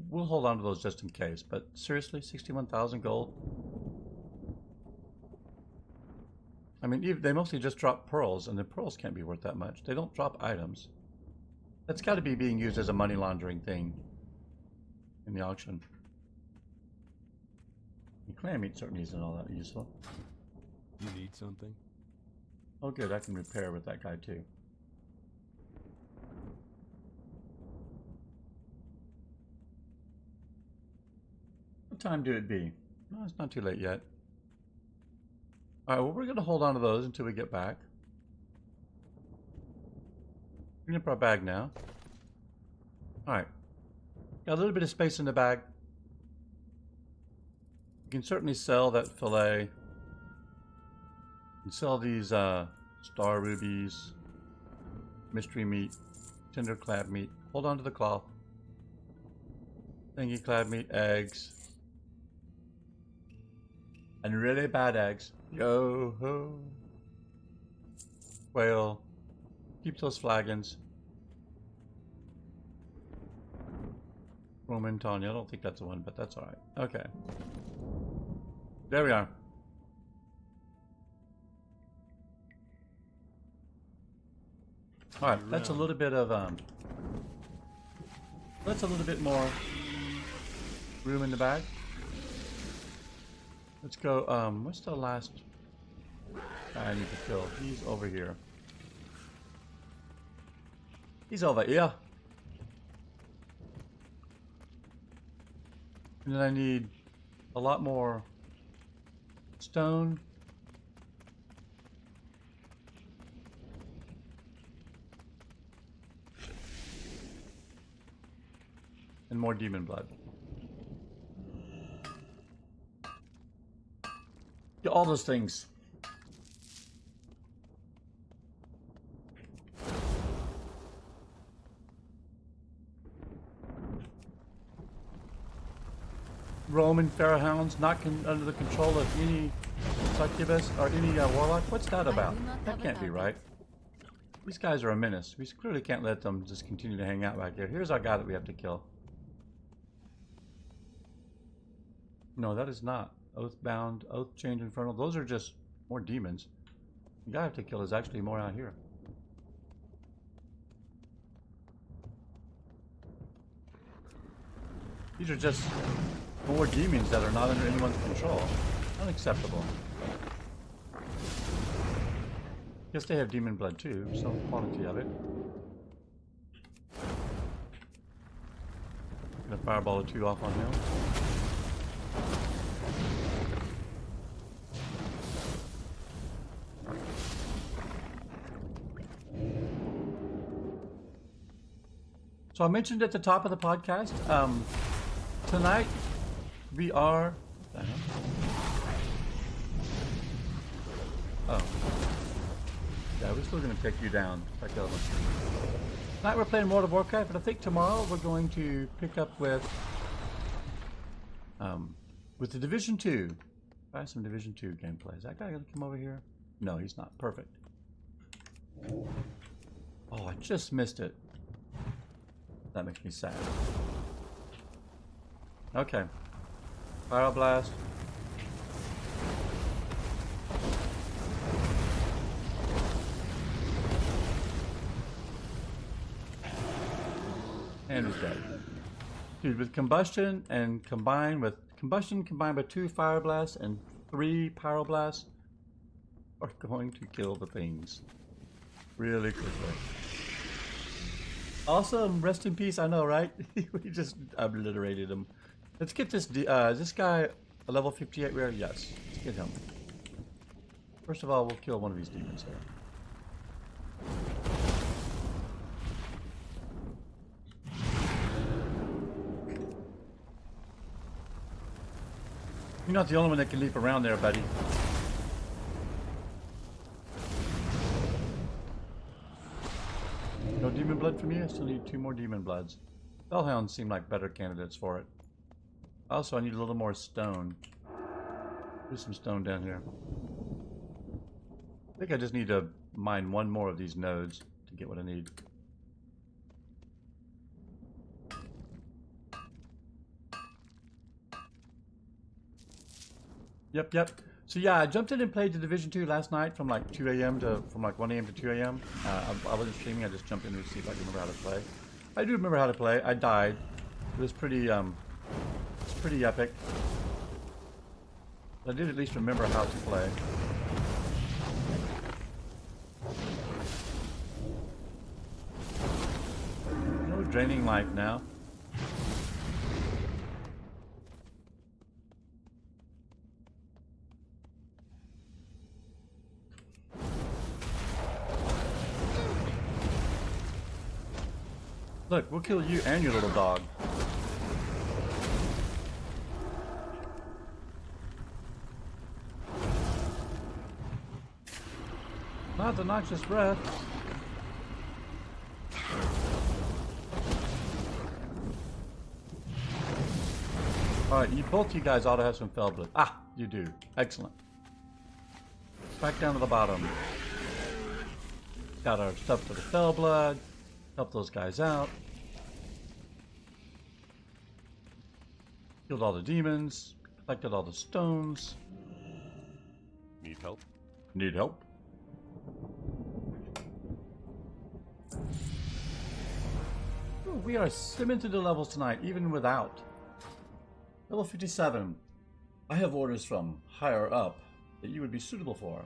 We'll hold on to those just in case, but seriously, 61,000 gold? I mean, they mostly just drop pearls, and the pearls can't be worth that much. They don't drop items. That's got to be being used as a money laundering thing in the auction. And clam meat certainly isn't all that useful. You need something? Oh good, I can repair with that guy too. What time do it be? No, it's not too late yet. Alright, well, we're going to hold on to those until we get back. Bring up our bag now. Alright. Got a little bit of space in the bag. You can certainly sell that fillet. You can sell these star rubies, mystery meat, tender crab meat. Hold on to the cloth. Thingy crab meat, eggs. And really bad eggs. Yo ho. Whale. Keep those flagons. Roman Tanya. I don't think that's the one, but that's alright. Okay. There we are. Alright, that's a little bit of that's a little bit more room in the bag. Let's go, what's the last guy I need to kill? He's over here. He's over here. And then I need a lot more stone. And more demon blood. Yeah, all those things. Roman Pharaohs not under the control of any succubus or any warlock. What's that about? That can't be right. These guys are a menace. We clearly can't let them just continue to hang out back here. Here's our guy that we have to kill. No, that is not. Oathbound, Oath Chained Infernal. Those are just more demons. The guy I have to kill is actually more out here. These are just more demons that are not under anyone's control. Unacceptable. Guess they have demon blood too, some quantity of it. Gonna fireball or two off on him. So I mentioned at the top of the podcast, tonight we are... Oh. Yeah, we're still going to take you down. Tonight we're playing World of Warcraft, but I think tomorrow we're going to pick up with the Division 2. Try some Division 2 gameplay. Is that guy going to come over here? No, he's not. Perfect. Oh, I just missed it. That makes me sad. Okay. Fire blast. And he's dead. Dude, with combustion and combined with 2 fire blasts and 3 pyroblasts are going to kill the things really quickly. Awesome, rest in peace. I know, right? We just obliterated him. Let's get this. Is this guy a level 58 rare? Yes. Let's get him. First of all, we'll kill one of these demons here. You're not the only one that can leap around there, buddy. No demon blood for me? I still need 2 more demon bloods. Bellhounds seem like better candidates for it. Also, I need a little more stone. There's some stone down here. I think I just need to mine 1 more of these nodes to get what I need. Yep. So yeah, I jumped in and played the Division 2 last night from like 2 a.m. to from like 1 a.m. to 2 a.m. I wasn't streaming. I just jumped in to see if I could remember how to play. I do remember how to play. I died. It was pretty epic. I did at least remember how to play. No draining life now. Look, we'll kill you and your little dog. Not the noxious breath. Alright, both you guys ought to have some fell blood. Ah, you do. Excellent. Back down to the bottom. Got our stuff for the fell blood. Help those guys out. Killed all the demons. Collected all the stones. Need help? Need help? Ooh, we are simming through the levels tonight, even without. Level 57. I have orders from higher up that you would be suitable for.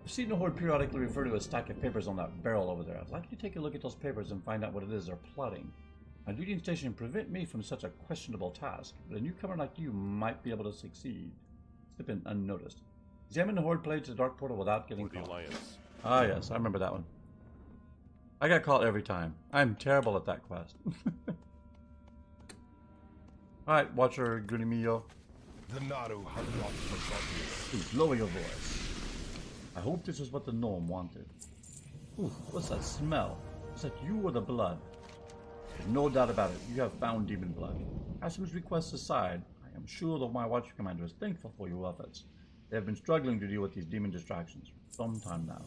I've seen the Horde periodically refer to a stack of papers on that barrel over there. I'd like you to take a look at those papers and find out what it is they're plotting. My duty and station prevent me from such a questionable task, but a newcomer like you might be able to succeed. Slip in unnoticed. Examine the Horde blade to the Dark Portal without getting For the caught. Alliance. Ah yes, I remember that one. I got caught every time. I'm terrible at that quest. Alright, Watcher Gunimio. The Naru have not forgotten. Ooh, lower your voice. I hope this is what the gnome wanted. Ooh, what's that smell? It's like you or the blood. There's no doubt about it, you have found demon blood. Asim's requests aside, I am sure that my Watcher Commander is thankful for your efforts. They have been struggling to deal with these demon distractions for some time now.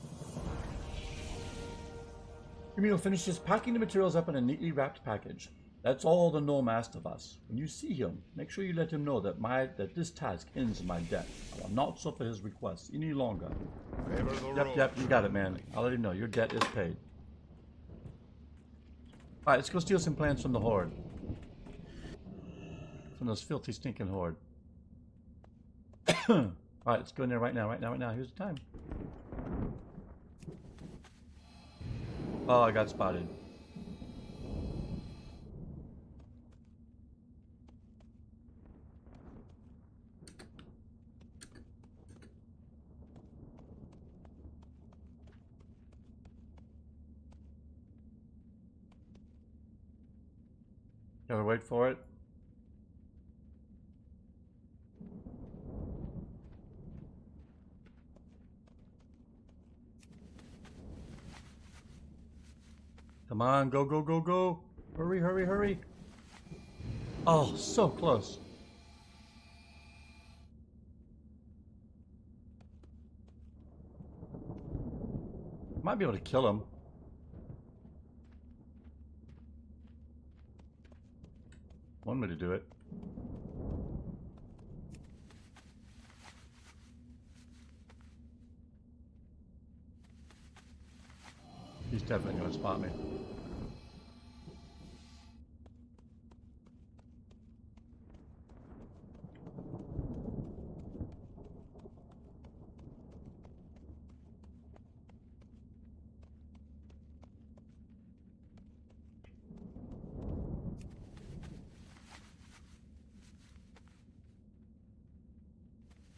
Camille finishes packing the materials up in a neatly wrapped package. That's all the gnome asked of us. When you see him, make sure you let him know that this task ends in my death. I will not suffer his requests any longer. Favor the road. Yep, you got it, man. I'll let him know. Your debt is paid. Alright, let's go steal some plants from the Horde. From those filthy, stinking Horde. Alright, let's go in there right now. Here's the time. Oh, I got spotted. Gotta wait for it. Come on, go, go, go, go. Hurry, hurry, hurry. Oh, so close. Might be able to kill him. One way to do it. He's definitely going to spot me.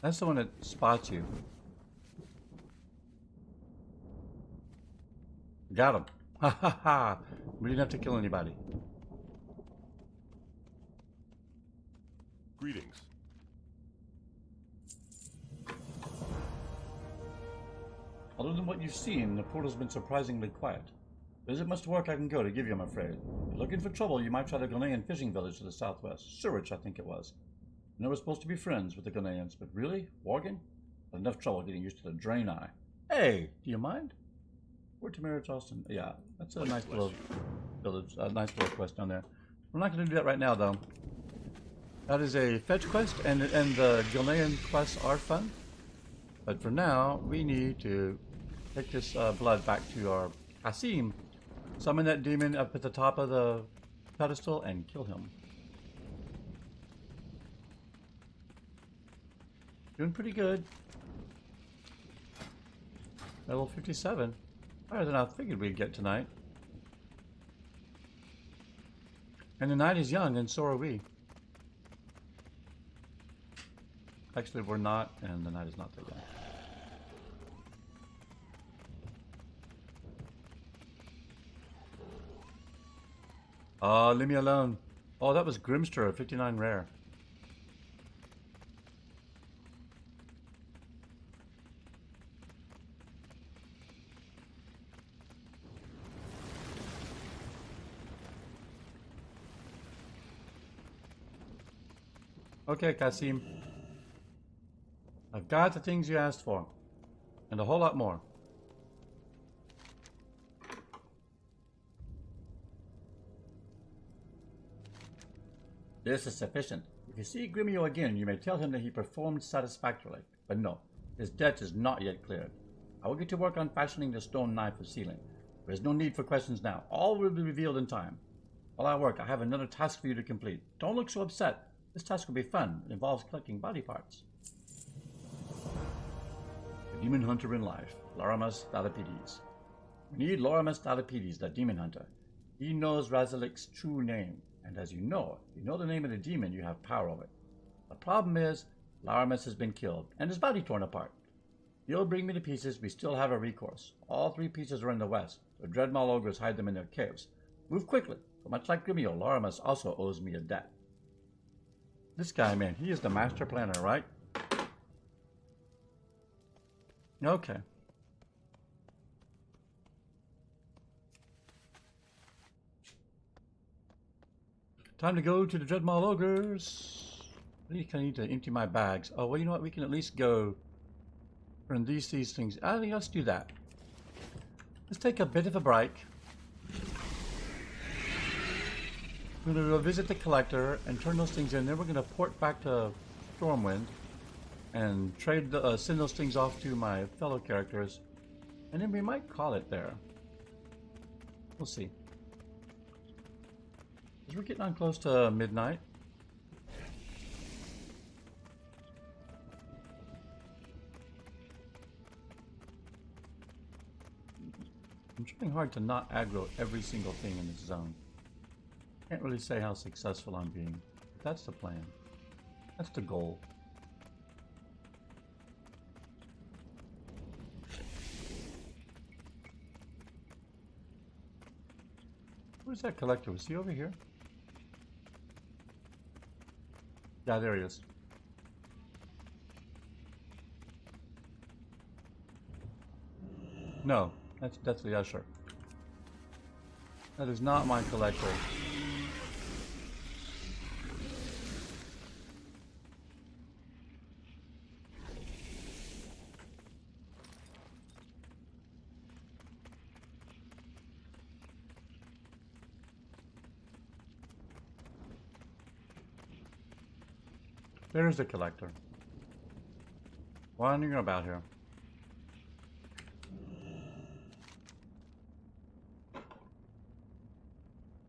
That's the one that spots you. Got him. Ha ha ha. We didn't have to kill anybody. Greetings. Other than what you've seen, the portal's been surprisingly quiet. There isn't much work I can go to give you, I'm afraid. If you're looking for trouble, you might try the Ghanaian fishing village to the southwest. Surich, I think it was. And they were supposed to be friends with the Ghanaians, but really? Worgen? Had enough trouble getting used to the drain eye. Hey, do you mind? Where to Marriage Austin? Yeah, that's a nice little village, a nice little quest down there. We're not going to do that right now, though. That is a fetch quest, and the Ghanaian quests are fun. But for now, we need to take this blood back to our Asim, summon that demon up at the top of the pedestal, and kill him. Doing pretty good. Level 57. Higher than I figured we'd get tonight. And the night is young, and so are we. Actually, we're not, and the night is not that young. Oh, leave me alone. Oh, that was Grimster, 59 rare. Okay, Kasim. I've got the things you asked for. And a whole lot more. This is sufficient. If you see Grimio again, you may tell him that he performed satisfactorily. But no, his debt is not yet cleared. I will get to work on fashioning the stone knife for sealing. There is no need for questions now. All will be revealed in time. While I work, I have another task for you to complete. Don't look so upset. This task will be fun. It involves collecting body parts. The demon hunter in life, Laramus Thalapides. We need Laramus Thalapides, the demon hunter. He knows Razalik's true name, and as you know the name of the demon, you have power over it. The problem is, Laramus has been killed, and his body torn apart. You'll bring me the pieces, we still have a recourse. All 3 pieces are in the west. The Dreadmaw ogres hide them in their caves. Move quickly, for much like Grimio, Laramus also owes me a debt. This guy, man, he is the master planner, right? Okay. Time to go to the Dreadmaw ogres. I think I need to empty my bags. Oh, well, you know what? We can at least go and these things. I think let's do that. Let's take a bit of a break. We're going to go visit the collector and turn those things in. Then we're going to port back to Stormwind and trade send those things off to my fellow characters. And then we might call it there. We'll see. As we're getting on close to midnight. I'm trying hard to not aggro every single thing in this zone. Can't really say how successful I'm being. But that's the plan. That's the goal. Where's that collector? Was he over here? Yeah, there he is. No, that's the usher. That is not my collector. There's the collector. Wandering about here.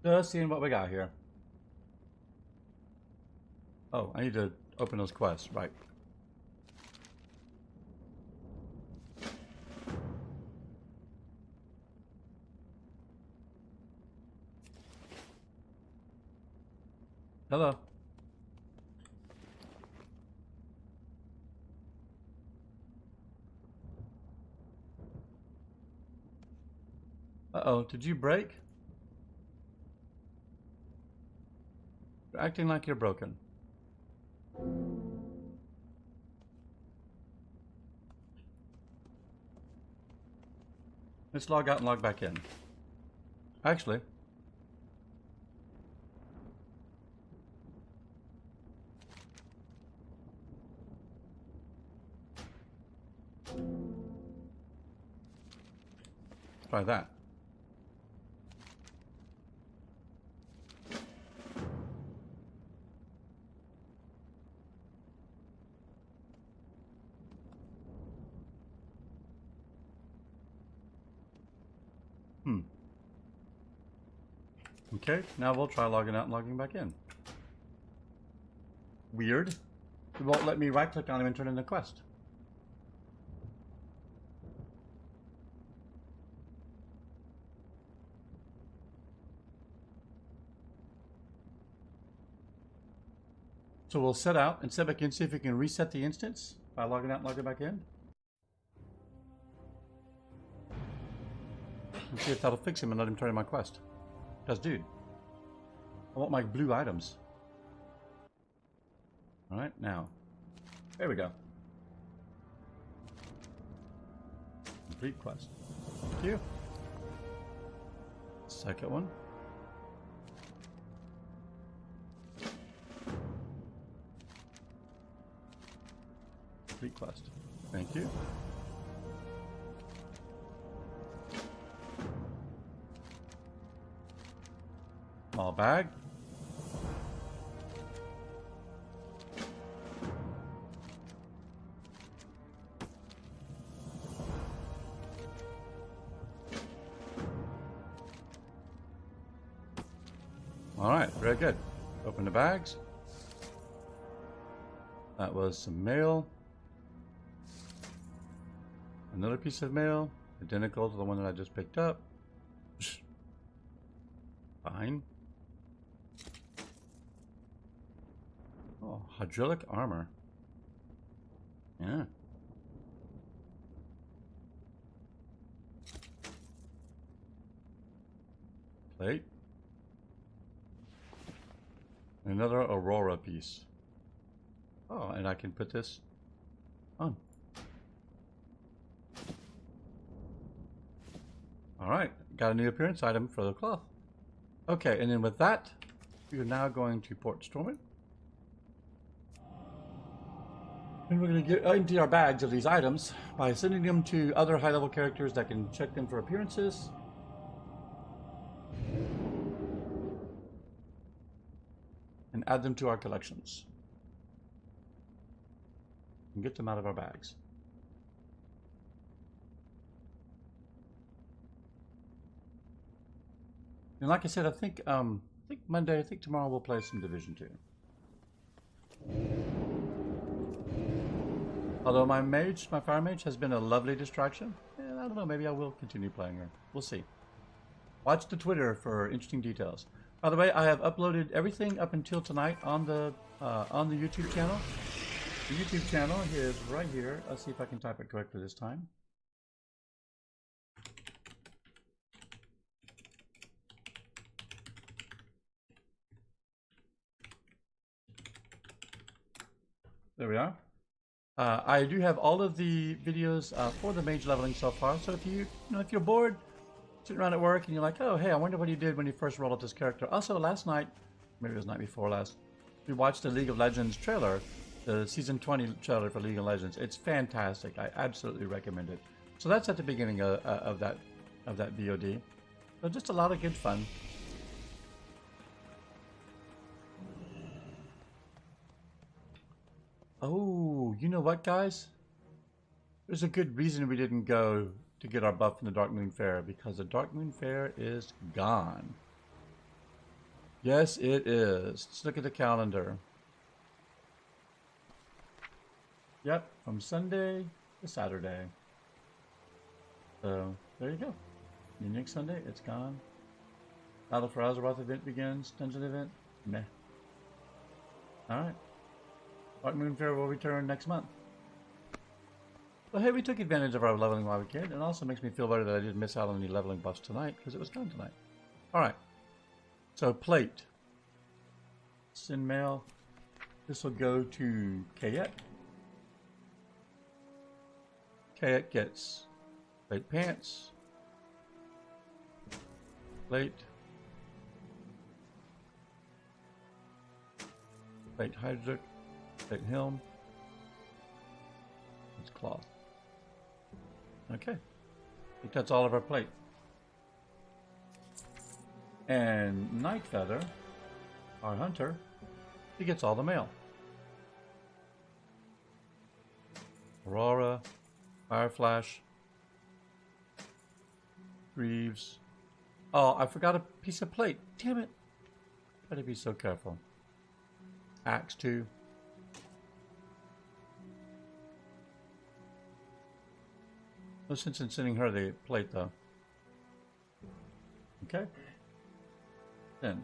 Just seeing what we got here. Oh, I need to open those quests, right. Hello. Uh-oh, did you break? You're acting like you're broken. Let's log out and log back in. Actually, try that. Okay, now we'll try logging out and logging back in. Weird. It won't let me right click on him and turn in the quest. So we'll set out and set back in, see if we can reset the instance by logging out and logging back in. And see if that'll fix him and let him turn in my quest. Does dude. I want my blue items. Alright, now. There we go. Complete quest. Thank you. Second one. Complete quest. Thank you. Small bag. All right, very good. Open the bags. That was some mail. Another piece of mail, identical to the one that I just picked up. Fine. Oh, hydraulic armor. Yeah. Plate. Another Aurora piece. Oh, and I can put this on. Alright, got a new appearance item for the cloth. Okay, and then with that, we are now going to port storm it. And we're going to get empty our bags of these items by sending them to other high-level characters that can check them for appearances. And add them to our collections. And get them out of our bags. And like I said, I think Monday, I think tomorrow we'll play some Division 2. Although my fire mage has been a lovely distraction. And I don't know, maybe I will continue playing her. We'll see. Watch the Twitter for interesting details. By the way, I have uploaded everything up until tonight on the YouTube channel. The YouTube channel is right here. Let's see if I can type it correctly this time. There we are. I do have all of the videos for the mage leveling so far. So if if you're bored, sitting around at work and you're like, oh, hey, I wonder what you did when you first rolled up this character. Also, last night, maybe it was the night before last, we watched the League of Legends trailer, the season 20 trailer for League of Legends. It's fantastic. I absolutely recommend it. So that's at the beginning of that VOD. So just a lot of good fun. Oh, you know what, guys? There's a good reason we didn't go to get our buff from the Dark Moon Fair, because the Dark Moon Fair is gone. Yes, it is. Let's look at the calendar. Yep, from Sunday to Saturday. So, there you go. Next Sunday, it's gone. Battle for Azeroth event begins. Dungeon event, meh. Alright. Dark Moon Fair will return next month. But hey, we took advantage of our leveling while we could. It also makes me feel better that I didn't miss out on any leveling buffs tonight, because it was gone tonight. Alright. So, plate. Send mail. This will go to Kayet. Kayet gets plate pants. Plate. Plate hydraulic. Plate helm. It's cloth. Okay. I think that's all of our plate. And Night Feather, our hunter, he gets all the mail. Aurora, Fire Flash, Greaves. Oh, I forgot a piece of plate. Damn it. Gotta be so careful. Axe 2. No sense in sending her the plate, though. Okay. Send.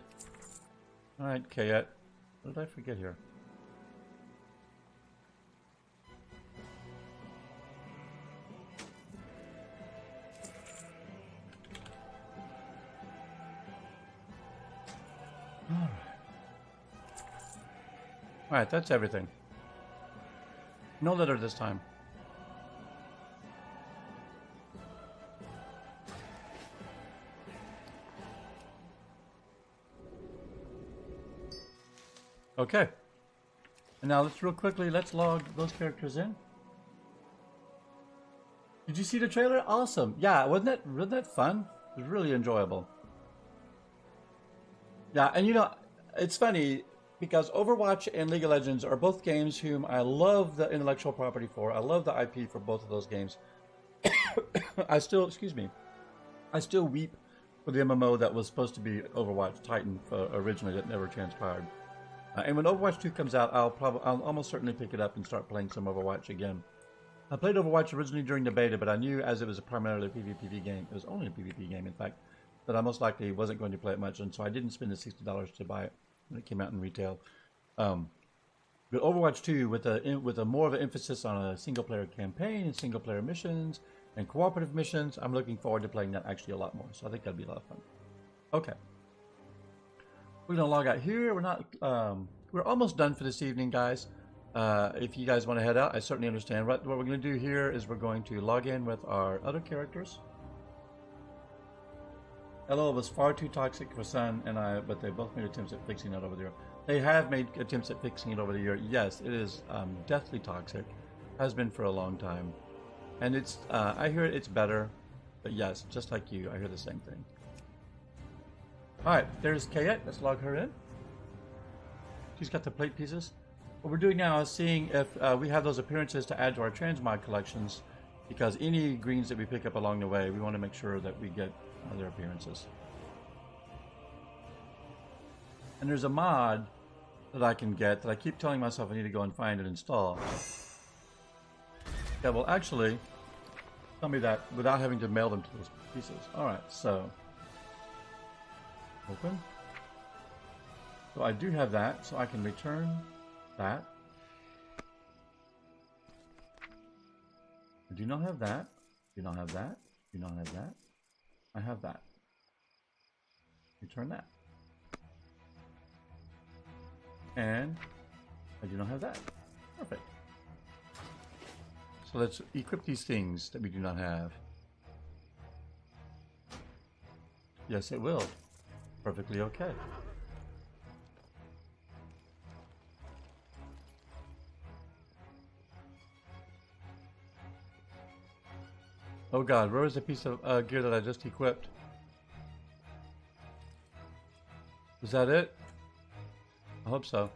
Alright, Kayet. What did I forget here? Alright, that's everything. No litter this time. Okay. And now let's real quickly, let's log those characters in. Did you see the trailer? Awesome. Yeah, wasn't that fun? It was really enjoyable. Yeah, and you know, it's funny because Overwatch and League of Legends are both games whom I love the intellectual property for. I love the IP for both of those games. I still weep for the MMO that was supposed to be Overwatch Titan originally that never transpired. And when Overwatch 2 comes out, I'll almost certainly pick it up and start playing some Overwatch again. I played Overwatch originally during the beta, but I knew as it was primarily a PvP game, it was only a PvP game in fact, that I most likely wasn't going to play it much, and so I didn't spend the $60 to buy it when it came out in retail. But Overwatch 2, with a more of an emphasis on a single-player campaign and single-player missions and cooperative missions, I'm looking forward to playing that actually a lot more. So I think that'll be a lot of fun. Okay. We're gonna log out here. We're almost done for this evening, guys. If you guys want to head out, I certainly understand. What we're going to do here is we're going to log in with our other characters. Elo was far too toxic for Sun and I, but they both made attempts at fixing it over there. They have made attempts at fixing it over the year. Yes, it is deathly toxic. Has been for a long time. And it's, I hear it's better. But yes, just like you, I hear the same thing. Alright, there's Kayette. Let's log her in. She's got the plate pieces. What we're doing now is seeing if we have those appearances to add to our transmog collections, because any greens that we pick up along the way, we want to make sure that we get their appearances. And there's a mod that I can get that I keep telling myself I need to go and find and install. That will actually tell me that without having to mail them to those pieces. Alright, so open. So I do have that, so I can return that. I do not have that. Do not have that. Do not have that. I have that. Return that. And I do not have that. Perfect. So let's equip these things that we do not have. Yes, it will. Perfectly okay. Oh god, where was the piece of gear that I just equipped? Was that it? I hope so.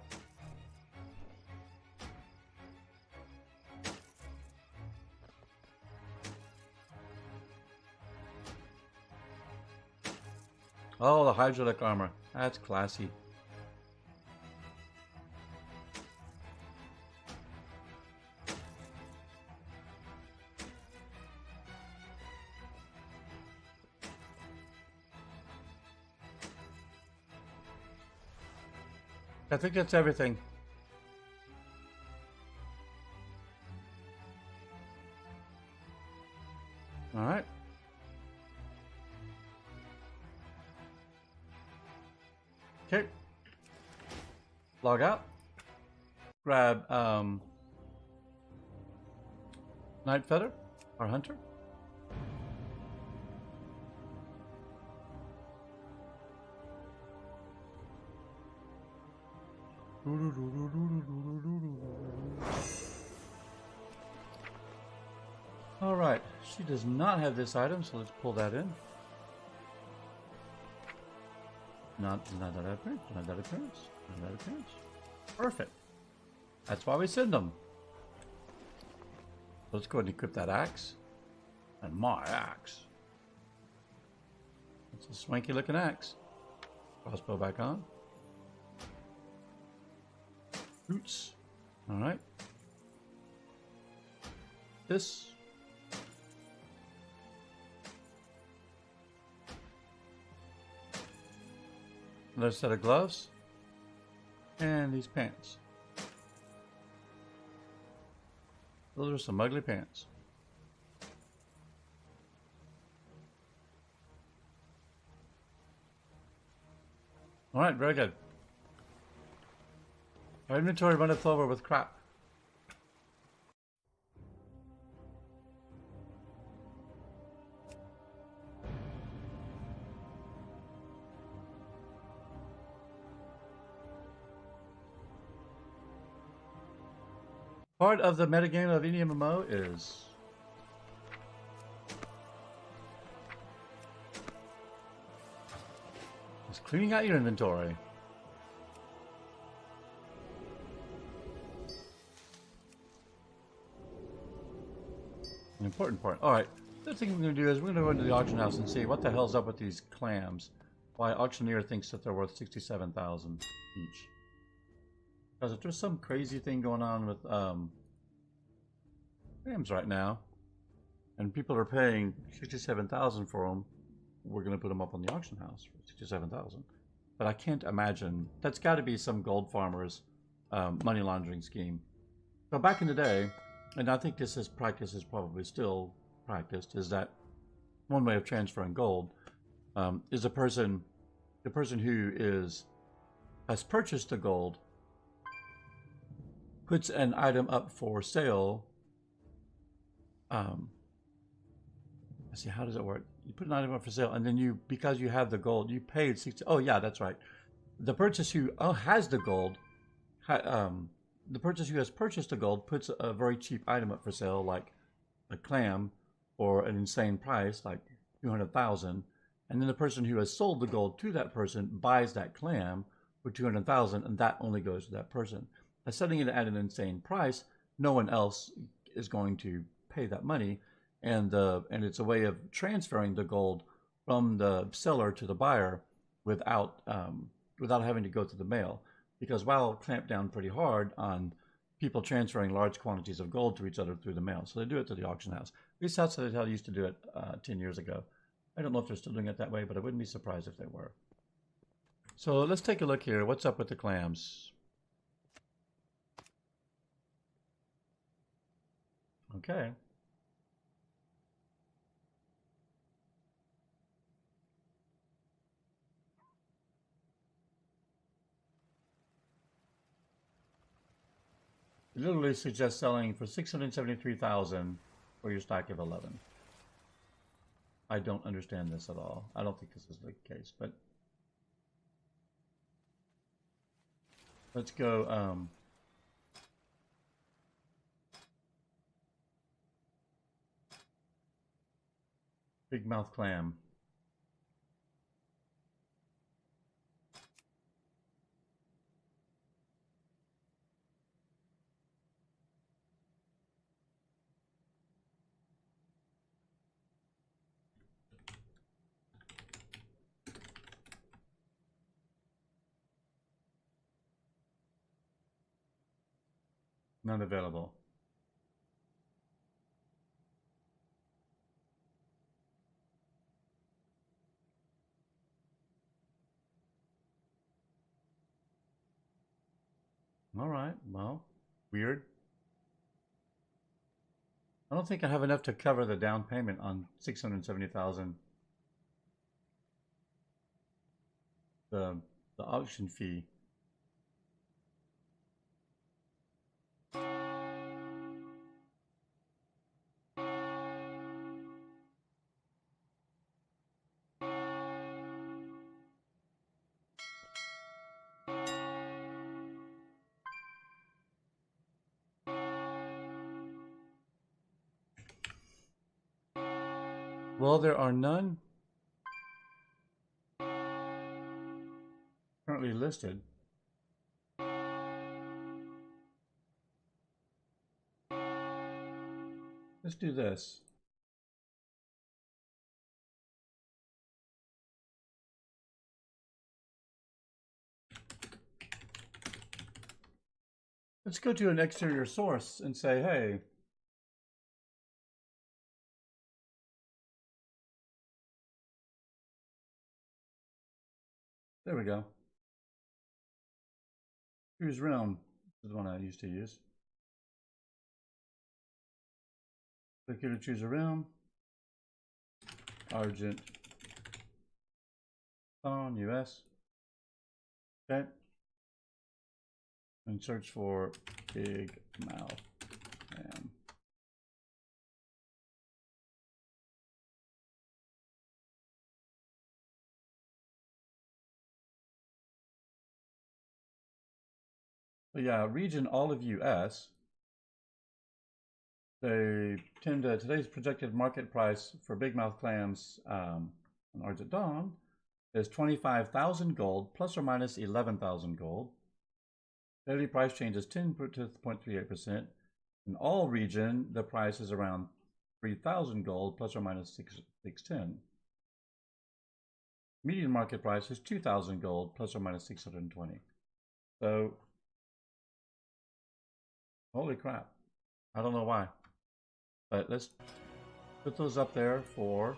Oh, the hydraulic armor. That's classy. I think that's everything. All right. Okay. Log out. Grab Night Feather, our hunter. All right, she does not have this item, so let's pull that in. Not that appearance, not that appearance, not that appearance. Perfect. That's why we send them. Let's go ahead and equip that axe. And my axe. It's a swanky looking axe. Crossbow back on. Boots. Alright. This. Another set of gloves. And these pants. Those are some ugly pants. Alright, very good. Our inventory runneth over with crap. Part of the metagame of any MMO is cleaning out your inventory. An important part. Alright, the thing we're going to do is we're going to go into the auction house and see what the hell's up with these clams. Why auctioneer thinks that they're worth 67,000 each. Because if there's some crazy thing going on with clams right now, and people are paying 67,000 for them, we're going to put them up on the auction house for 67,000. But I can't imagine. That's got to be some gold farmer's money laundering scheme. So back in the day, and I think this is practice is probably still practiced, is that one way of transferring gold is the person who has purchased the gold puts an item up for sale. Let's see, how does it work? You put an item up for sale, and then because you have the gold, you paid 60. Oh yeah, that's right. The purchaser who has the gold, the purchaser who has purchased the gold puts a very cheap item up for sale, like a clam, or an insane price, like 200,000, and then the person who has sold the gold to that person buys that clam for 200,000, and that only goes to that person. By setting it at an insane price, no one else is going to pay that money, and it's a way of transferring the gold from the seller to the buyer without having to go through the mail. Because WoW clamped down pretty hard on people transferring large quantities of gold to each other through the mail, so they do it to the auction house. At least that's how they used to do it 10 years ago. I don't know if they're still doing it that way, but I wouldn't be surprised if they were. So let's take a look here. What's up with the clams? Okay. It literally suggests selling for 673,000 for your stack of 11. I don't understand this at all. I don't think this is the case, but let's go. Big mouth clam. None available. All right, well, weird. I don't think I have enough to cover the down payment on 670,000. The auction fee. Well, there are none currently listed. Let's do this. Let's go to an exterior source and say, hey, there we go. Choose realm. This is the one I used to use. Click here to choose a realm. Argent. On US. Okay. And search for big mouth clam. But yeah, region all of US. They tend to, today's projected market price for big mouth clams on Ards at Dawn is 25,000 gold plus or minus 11,000 gold. Daily price change is 10.38%. In all region, the price is around 3,000 gold plus or minus 610. Median market price is 2,000 gold plus or minus 620. So, holy crap. I don't know why. But let's put those up there for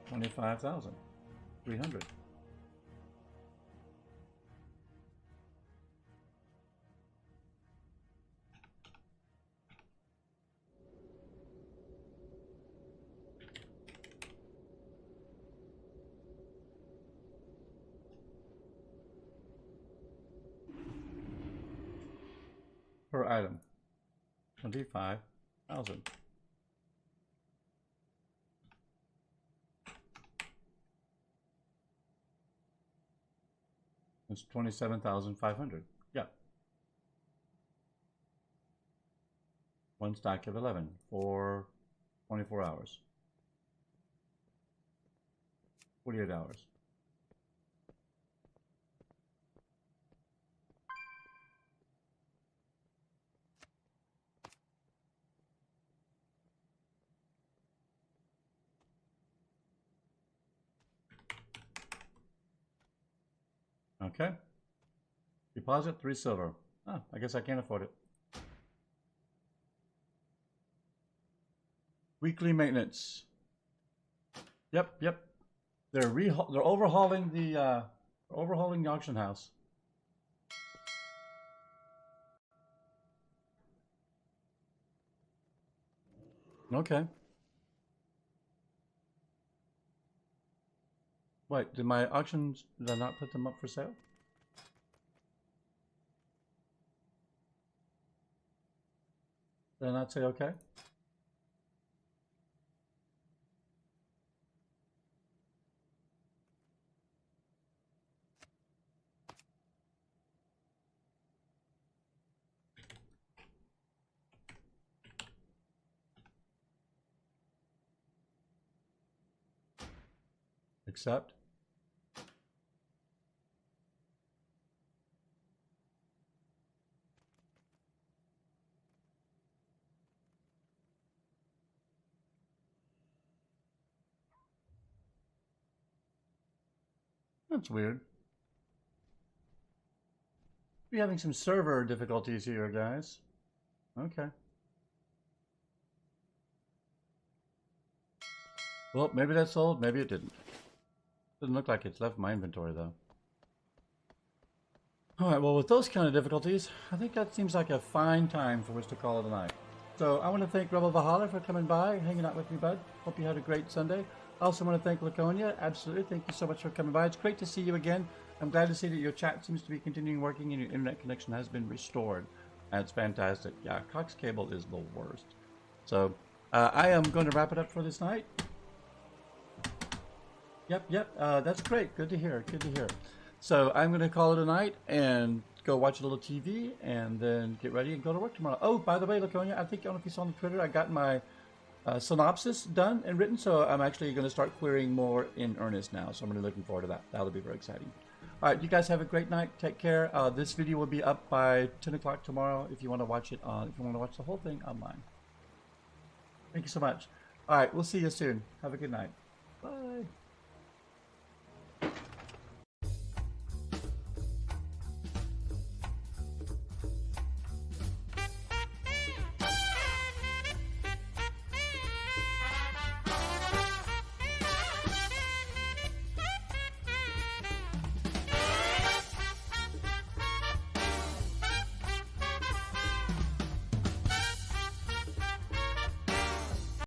25,300. Per item, 25,000. It's 27,500. Yeah. One stack of 11 for 24 hours. 48 hours. Okay. Deposit 3 silver. Ah, I guess I can't afford it. Weekly maintenance. Yep. They're overhauling the auction house. Okay. Wait, did my auctions, did I not put them up for sale? Did I not say okay? Accept. That's weird. We're having some server difficulties here, guys. Okay. Well, maybe that sold, maybe it didn't. Doesn't look like it's left my inventory, though. Alright, well, with those kind of difficulties, I think that seems like a fine time for us to call it a night. So, I want to thank Rebel Valhalla for coming by, hanging out with me, bud. Hope you had a great Sunday. I also want to thank Laconia. Absolutely, thank you so much for coming by. It's great to see you again. I'm glad to see that your chat seems to be continuing working and your internet connection has been restored. That's fantastic. Yeah, Cox cable is the worst. So, I am going to wrap it up for this night. Yep. That's great. Good to hear. So I'm going to call it a night and go watch a little TV and then get ready and go to work tomorrow. Oh, by the way, Laconia, I don't know if you saw on Twitter, I got my synopsis done and written, so I'm actually going to start querying more in earnest now. So I'm really looking forward to that. That'll be very exciting. All right, you guys have a great night. Take care. This video will be up by 10 o'clock tomorrow if you want to watch it on. If you want to watch the whole thing online. Thank you so much. All right, we'll see you soon. Have a good night. Bye.